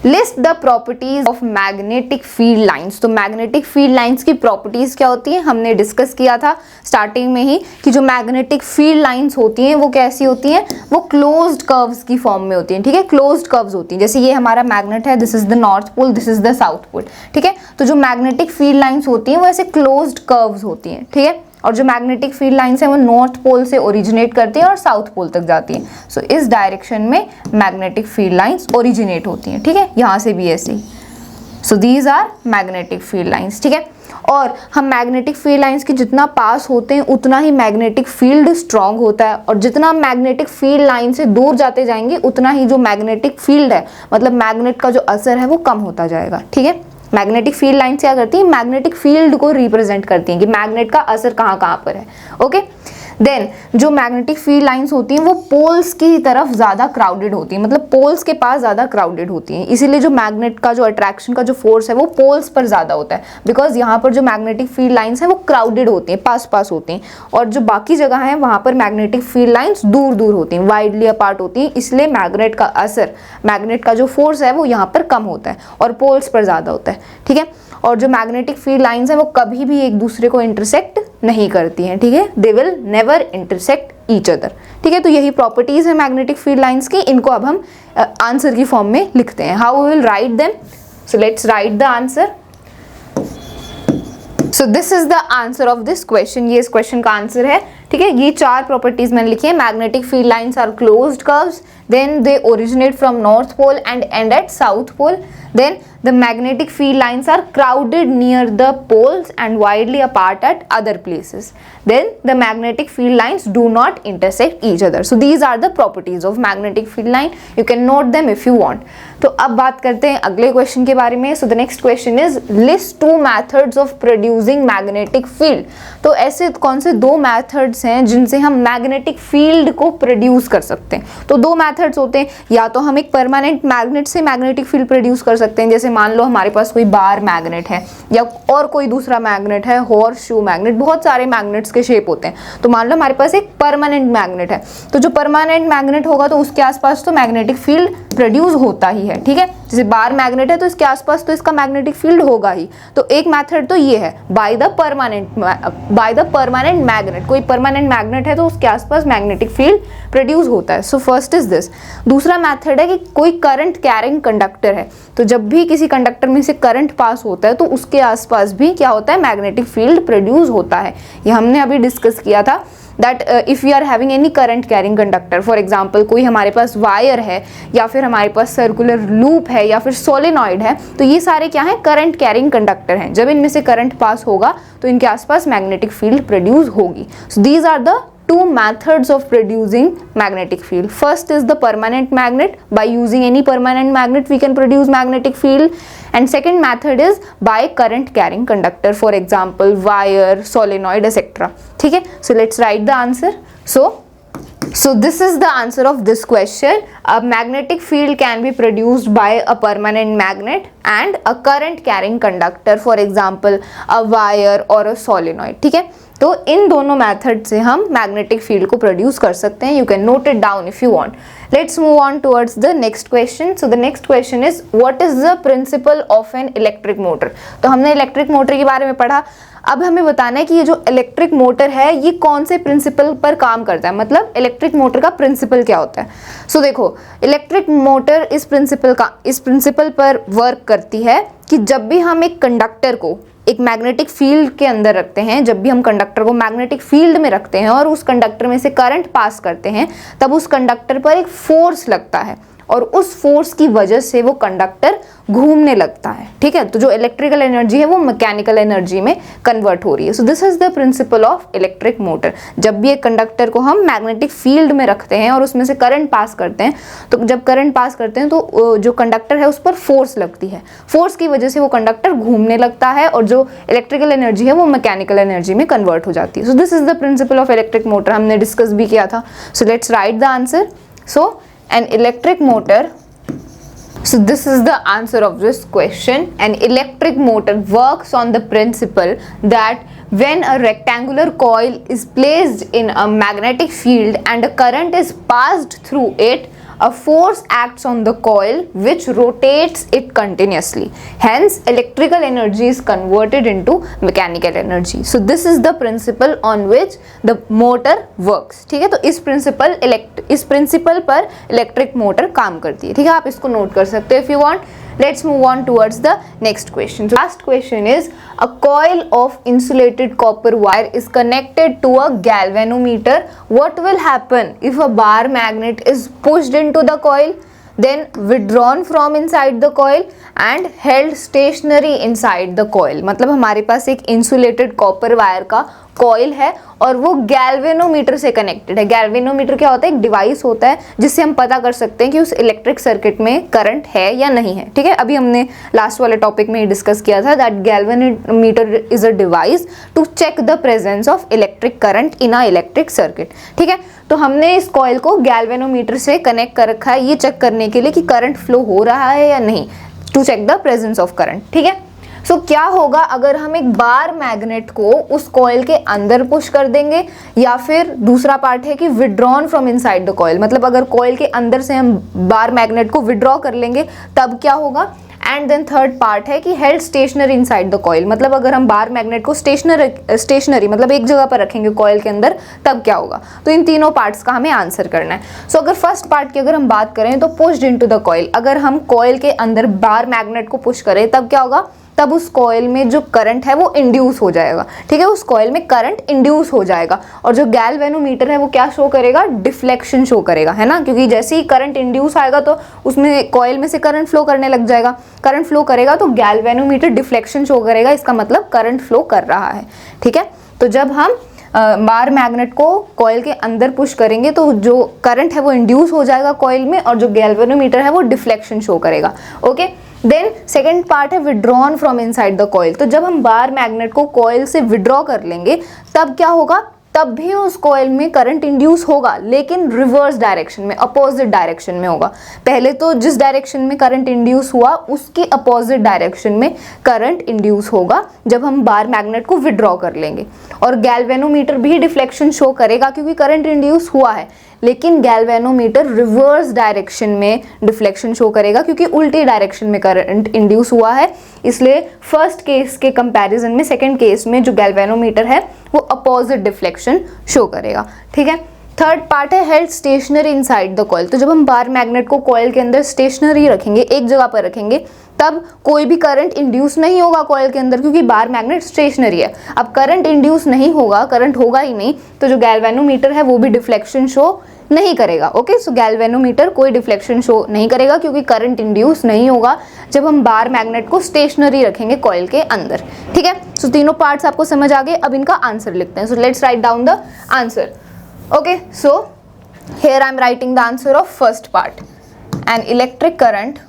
list the properties of magnetic field lines. तो मैग्नेटिक फील्ड लाइंस की प्रॉपर्टीज क्या होती हैं? हमने डिस्कस किया था स्टार्टिंग में ही कि जो मैग्नेटिक फील्ड लाइंस होती हैं वो कैसी होती हैं? वो क्लोज्ड कर्व्स की फॉर्म में होती हैं, ठीक है, क्लोज्ड कर्व्स होती हैं। जैसे ये हमारा मैग्नेट है, this is the north pole, this is the south pole, ठीक है। तो जो मैग्नेटिक फील्ड लाइंस होती हैं वो ऐसे क्लोज्ड कर्व्स होती हैं, ठीक है। और जो मैग्नेटिक फील्ड लाइंस है वो नॉर्थ पोल से ओरिजिनेट करती है और साउथ पोल तक जाती है। सो इस डायरेक्शन में मैग्नेटिक फील्ड लाइंस ओरिजिनेट होती हैं, ठीक है, यहाँ से भी ऐसे ही। So these are magnetic field lines, ठीक है। और हम मैग्नेटिक फील्ड लाइंस के जितना पास होते हैं उतना ही मैग्नेटिक फील्ड स्ट्रांग होता है, और जितना मैग्नेटिक फील्ड लाइन से दूर जाते जाएंगे उतना ही जो मैग्नेटिक फील्ड है, मतलब मैग्नेट का जो असर है वो कम होता जाएगा, ठीक है। मैग्नेटिक फील्ड लाइन क्या करती है? मैग्नेटिक फील्ड को रिप्रेजेंट करती हैं कि मैग्नेट का असर कहाँ कहाँ पर है, ओके। देन जो मैग्नेटिक फील्ड लाइंस होती हैं वो पोल्स की तरफ ज़्यादा क्राउडेड होती हैं, मतलब पोल्स के पास ज़्यादा क्राउडेड होती हैं, इसीलिए जो मैग्नेट का जो अट्रैक्शन का जो फोर्स है वो पोल्स पर ज़्यादा होता है, बिकॉज यहाँ पर जो मैग्नेटिक फील्ड लाइंस हैं वो क्राउडेड होती हैं, पास पास होती हैं, और जो बाकी जगह है वहाँ पर मैग्नेटिक फील्ड लाइंस दूर दूर होती हैं, वाइडली अपार्ट होती हैं, इसलिए मैग्नेट का असर, मैग्नेट का जो फोर्स है वो यहाँ पर कम होता है और पोल्स पर ज़्यादा होता है, ठीक है। और जो मैग्नेटिक फील्ड लाइंस हैं वो कभी भी एक दूसरे को इंटरसेक्ट नहीं करती हैं, ठीक है, they will never intersect each other, ठीक है। तो यही प्रॉपर्टीज है मैग्नेटिक फील्ड लाइंस की। इनको अब हम आंसर की फॉर्म में लिखते हैं। How we will write them? So let's write the answer. So this is the answer of this question, ये इस क्वेश्चन का आंसर है, ठीक है। ये चार प्रॉपर्टीज मैंने लिखी है। Magnetic field lines are closed curves, then they originate from north pole and end at south pole, then the magnetic field lines are crowded near the poles and widely apart at other places, then the magnetic field lines do not intersect each other. So these are the properties of magnetic field line. You can note them if you want. तो अब बात करते हैं अगले question के बारे में। So the next question is list two methods of producing magnetic field. तो ऐसे कौन से दो methods हैं जिनसे हम magnetic field को produce कर सकते हैं? तो दो मेथड्स होते हैं, या तो हम एक परमानेंट मैग्नेट से मैग्नेटिक फील्ड प्रोड्यूस कर सकते हैं, जैसे मान लो हमारे पास कोई बार मैग्नेट है या और कोई दूसरा मैग्नेट है, हॉर्स शू मैग्नेट, बहुत सारे मैग्नेट्स के शेप होते हैं। तो मान लो हमारे पास एक परमानेंट मैग्नेट है, तो जो परमानेंट मैग्नेट होगा तो उसके आसपास तो मैग्नेटिक फील्ड प्रोड्यूस होता ही है, ठीक है। जैसे बार मैग्नेट है तो इसके आसपास तो इसका मैग्नेटिक फील्ड होगा ही। तो एक मेथड तो ये है बाय द परमानेंट मैग्नेट, कोई परमानेंट मैग्नेट है तो उसके आसपास मैग्नेटिक फील्ड प्रोड्यूस होता है। So first is this. दूसरा मेथड है कि कोई करंट कैरिंग कंडक्टर है, तो जब भी किसी कंडक्टर में से करंट पास होता है तो उसके आसपास भी क्या होता है, मैग्नेटिक फील्ड प्रोड्यूस होता है। ये हमने अभी डिस्कस किया था that if we are having any current carrying conductor, for example कोई हमारे पास वायर है या फिर हमारे पास सर्कुलर लूप है या फिर सोलेनॉइड है, तो ये सारे क्या हैं, करंट कैरिंग कंडक्टर हैं। जब इनमें से करंट पास होगा तो इनके आसपास मैग्नेटिक फील्ड प्रोड्यूस होगी। So these are the two methods of producing magnetic field. First is the permanent magnet. By using any permanent magnet we can produce magnetic field, and second method is by current carrying conductor, for example wire, solenoid, etc. ठीक है, so let's write the answer. So this is the answer of this question. A magnetic field can be produced by a permanent magnet and a current carrying conductor, for example a wire or a solenoid. ठीक है, तो इन दोनों method से हम magnetic field को produce कर सकते हैं। You can note it down if you want. Let's move on towards the next question. So the next question is what is the principle of an electric motor. तो हमने electric motor के बारे में पढ़ा, अब हमें बताना है कि ये जो इलेक्ट्रिक मोटर है ये कौन से प्रिंसिपल पर काम करता है, मतलब इलेक्ट्रिक मोटर का प्रिंसिपल क्या होता है। सो देखो, इलेक्ट्रिक मोटर इस प्रिंसिपल पर वर्क करती है कि जब भी हम एक कंडक्टर को एक मैग्नेटिक फील्ड के अंदर रखते हैं, जब भी हम कंडक्टर को मैग्नेटिक फील्ड में रखते हैं और उस कंडक्टर में से करंट पास करते हैं, तब उस कंडक्टर पर एक फोर्स लगता है और उस फोर्स की वजह से वो कंडक्टर घूमने लगता है। ठीक है, तो जो इलेक्ट्रिकल एनर्जी है वो मैकेनिकल एनर्जी में कन्वर्ट हो रही है। So this is the principle of electric motor. जब भी एक कंडक्टर को हम मैग्नेटिक फील्ड में रखते हैं और उसमें से करंट पास करते हैं, तो जब करंट पास करते हैं तो जो कंडक्टर है उस पर फोर्स लगती है, फोर्स की वजह से वो कंडक्टर घूमने लगता है और जो इलेक्ट्रिकल एनर्जी है वो मैकेनिकल एनर्जी में कन्वर्ट हो जाती है। So this is the principle of electric motor, हमने डिस्कस भी किया था। सो let's write the answer. So an electric motor, so this is the answer of this question. An electric motor works on the principle that when a rectangular coil is placed in a magnetic field and a current is passed through it, a force acts on the coil which rotates it continuously. Hence, electrical energy is converted into mechanical energy. So this is the principle on which the motor works. ठीक है, तो इस principal पर electric motor काम करती है। ठीक है, आप इसको नोट कर सकते हो if you want. Let's move on towards the next question. So last question is, a coil of insulated copper wire is connected to a galvanometer. What will happen if a bar magnet is pushed into the coil, then withdrawn from inside the coil and held stationary inside the coil? मतलब हमारे पास एक insulated copper wire का coil है और वो galvanometer से connected है। Galvanometer क्या होता है, एक डिवाइस होता है जिससे हम पता कर सकते हैं कि उस इलेक्ट्रिक सर्किट में करंट है या नहीं है। ठीक है, अभी हमने लास्ट वाले टॉपिक में ही डिस्कस किया था that galvanometer is a device to check the presence of electric current in a electric circuit. ठीक है, तो हमने इस कॉइल को गैल्वेनोमीटर से कनेक्ट कर रखा है ये चेक करने के लिए कि करंट फ्लो हो रहा है या नहीं, to check the presence of current. ठीक है, सो क्या होगा अगर हम एक बार मैग्नेट को उस कॉइल के अंदर पुश कर देंगे, या फिर दूसरा पार्ट है कि withdrawn from inside the coil, मतलब अगर कॉइल के अंदर से हम बार मैग्नेट को विड्रॉ कर लेंगे तब क्या होगा। एंड देन थर्ड पार्ट है कि held stationary inside the coil, मतलब अगर हम बार मैग्नेट को स्टेशनरी मतलब एक जगह पर रखेंगे कॉइल के अंदर तब क्या होगा। तो इन तीनों पार्ट्स का हमें आंसर करना है। सो अगर फर्स्ट पार्ट की अगर हम बात करें तो पुश्ड इनटू द कॉइल, अगर हम कॉइल के अंदर बार मैग्नेट को पुश करें तब क्या होगा, तब उस कॉइल में जो करंट है वो इंड्यूस हो जाएगा। ठीक है, उस कॉइल में करंट इंड्यूस हो जाएगा और जो गैल्वेनोमीटर है वो क्या शो करेगा, डिफ्लेक्शन शो करेगा, है ना, क्योंकि जैसे ही करंट इंड्यूस आएगा तो उसमें कॉइल में से करंट फ्लो करने लग जाएगा। करंट फ्लो करेगा तो गैल्वेनोमीटर डिफ्लेक्शन शो करेगा, इसका मतलब करंट फ्लो कर रहा है। ठीक है, तो जब हम बार मैग्नेट को कॉइल के अंदर पुश करेंगे तो जो करंट है वो इंड्यूस हो जाएगा कॉइल में और जो गैल्वेनोमीटर है वो डिफ्लेक्शन शो करेगा। ओके, देन सेकेंड पार्ट है withdrawn from inside the coil. तो जब हम बार मैग्नेट को कॉइल से विड्रॉ कर लेंगे तब क्या होगा, तब भी उस कॉइल में करंट इंड्यूस होगा, लेकिन रिवर्स डायरेक्शन में, अपोजिट डायरेक्शन में होगा। पहले तो जिस डायरेक्शन में करंट इंड्यूस हुआ उसके अपोजिट डायरेक्शन में करंट इंड्यूस होगा जब हम बार मैग्नेट को विड्रॉ कर लेंगे। और गैल्वेनोमीटर भी डिफ्लेक्शन शो करेगा क्योंकि करंट इंड्यूस हुआ है, लेकिन गैल्वेनोमीटर रिवर्स डायरेक्शन में डिफ्लेक्शन शो करेगा क्योंकि उल्टी डायरेक्शन में करंट इंड्यूस हुआ है। इसलिए फर्स्ट केस के कंपैरिजन में सेकंड केस में जो गैल्वेनोमीटर है वो अपोजिट डिफ्लेक्शन शो करेगा। ठीक है। थर्ड पार्ट है held stationary inside the coil. तो जब हम बार मैग्नेट को कॉइल के अंदर स्टेशनरी रखेंगे, एक जगह पर रखेंगे, तब कोई भी करंट इंड्यूस नहीं होगा कॉइल के अंदर क्योंकि बार मैग्नेट स्टेशनरी है। अब करंट इंड्यूस नहीं होगा, करंट होगा ही नहीं, तो जो गैल्वेनोमीटर है वो भी डिफ्लेक्शन शो नहीं करेगा। ओके, सो गैल्वेनोमीटर कोई डिफ्लेक्शन शो नहीं करेगा क्योंकि करंट इंड्यूस नहीं होगा जब हम बार मैग्नेट को स्टेशनरी रखेंगे कॉइल के अंदर। ठीक है। सो तीनों पार्ट्स आपको समझ आ गए। अब इनका आंसर लिखते हैं। सो let's write down the answer. Okay, so here I am writing the answer of first part. An electric current.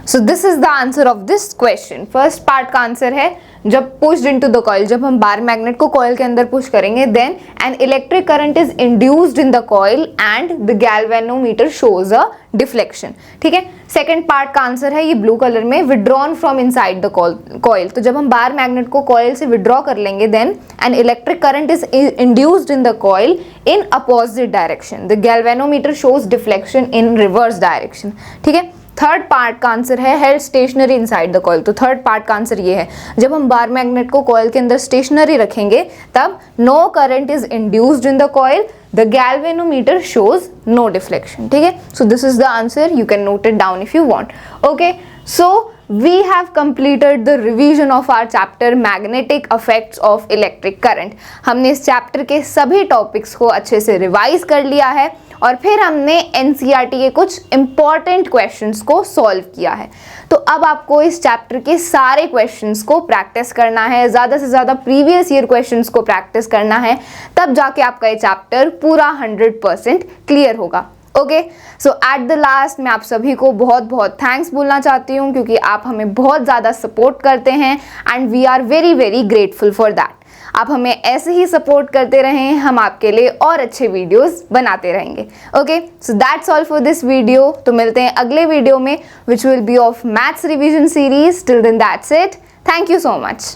So this is the answer of this question. First part का answer है जब pushed into the coil, जब हम bar magnet को coil के अंदर push करेंगे, then an electric current is induced in the coil and the galvanometer shows a deflection. ठीक है। सेकेंड पार्ट का आंसर है ये ब्लू कलर में, withdrawn from inside the coil. तो जब हम बार मैग्नेट को कॉइल से विड्रॉ कर लेंगे, then an electric current is induced in the coil in opposite direction. The galvanometer shows deflection in reverse direction. ठीक है। थर्ड पार्ट का आंसर है held stationary inside the coil. तो third part का answer ये है जब हम बार मैग्नेट को कॉइल के अंदर स्टेशनरी रखेंगे तब no current is induced in the coil, the galvanometer shows no deflection. ठीक है। So this is the answer, you can note it down if you want. Okay, so we have completed the revision of our chapter magnetic effects of electric current. हमने इस chapter के सभी topics को अच्छे से revise कर लिया है और फिर हमने एनसीईआरटी के कुछ इंपॉर्टेंट क्वेश्चंस को सॉल्व किया है। तो अब आपको इस चैप्टर के सारे क्वेश्चंस को प्रैक्टिस करना है, ज़्यादा से ज़्यादा प्रीवियस ईयर क्वेश्चंस को प्रैक्टिस करना है, तब जाके आपका ये चैप्टर पूरा 100% क्लियर होगा। Okay, so at the last मैं आप सभी को बहुत बहुत थैंक्स बोलना चाहती हूँ क्योंकि आप हमें बहुत ज़्यादा सपोर्ट करते हैं and we are very very grateful for that. आप हमें ऐसे ही सपोर्ट करते रहें, हम आपके लिए और अच्छे वीडियोस बनाते रहेंगे। Okay, so that's all for this video. तो मिलते हैं अगले वीडियो में which will be of maths revision series. Till then that's it, thank you so much.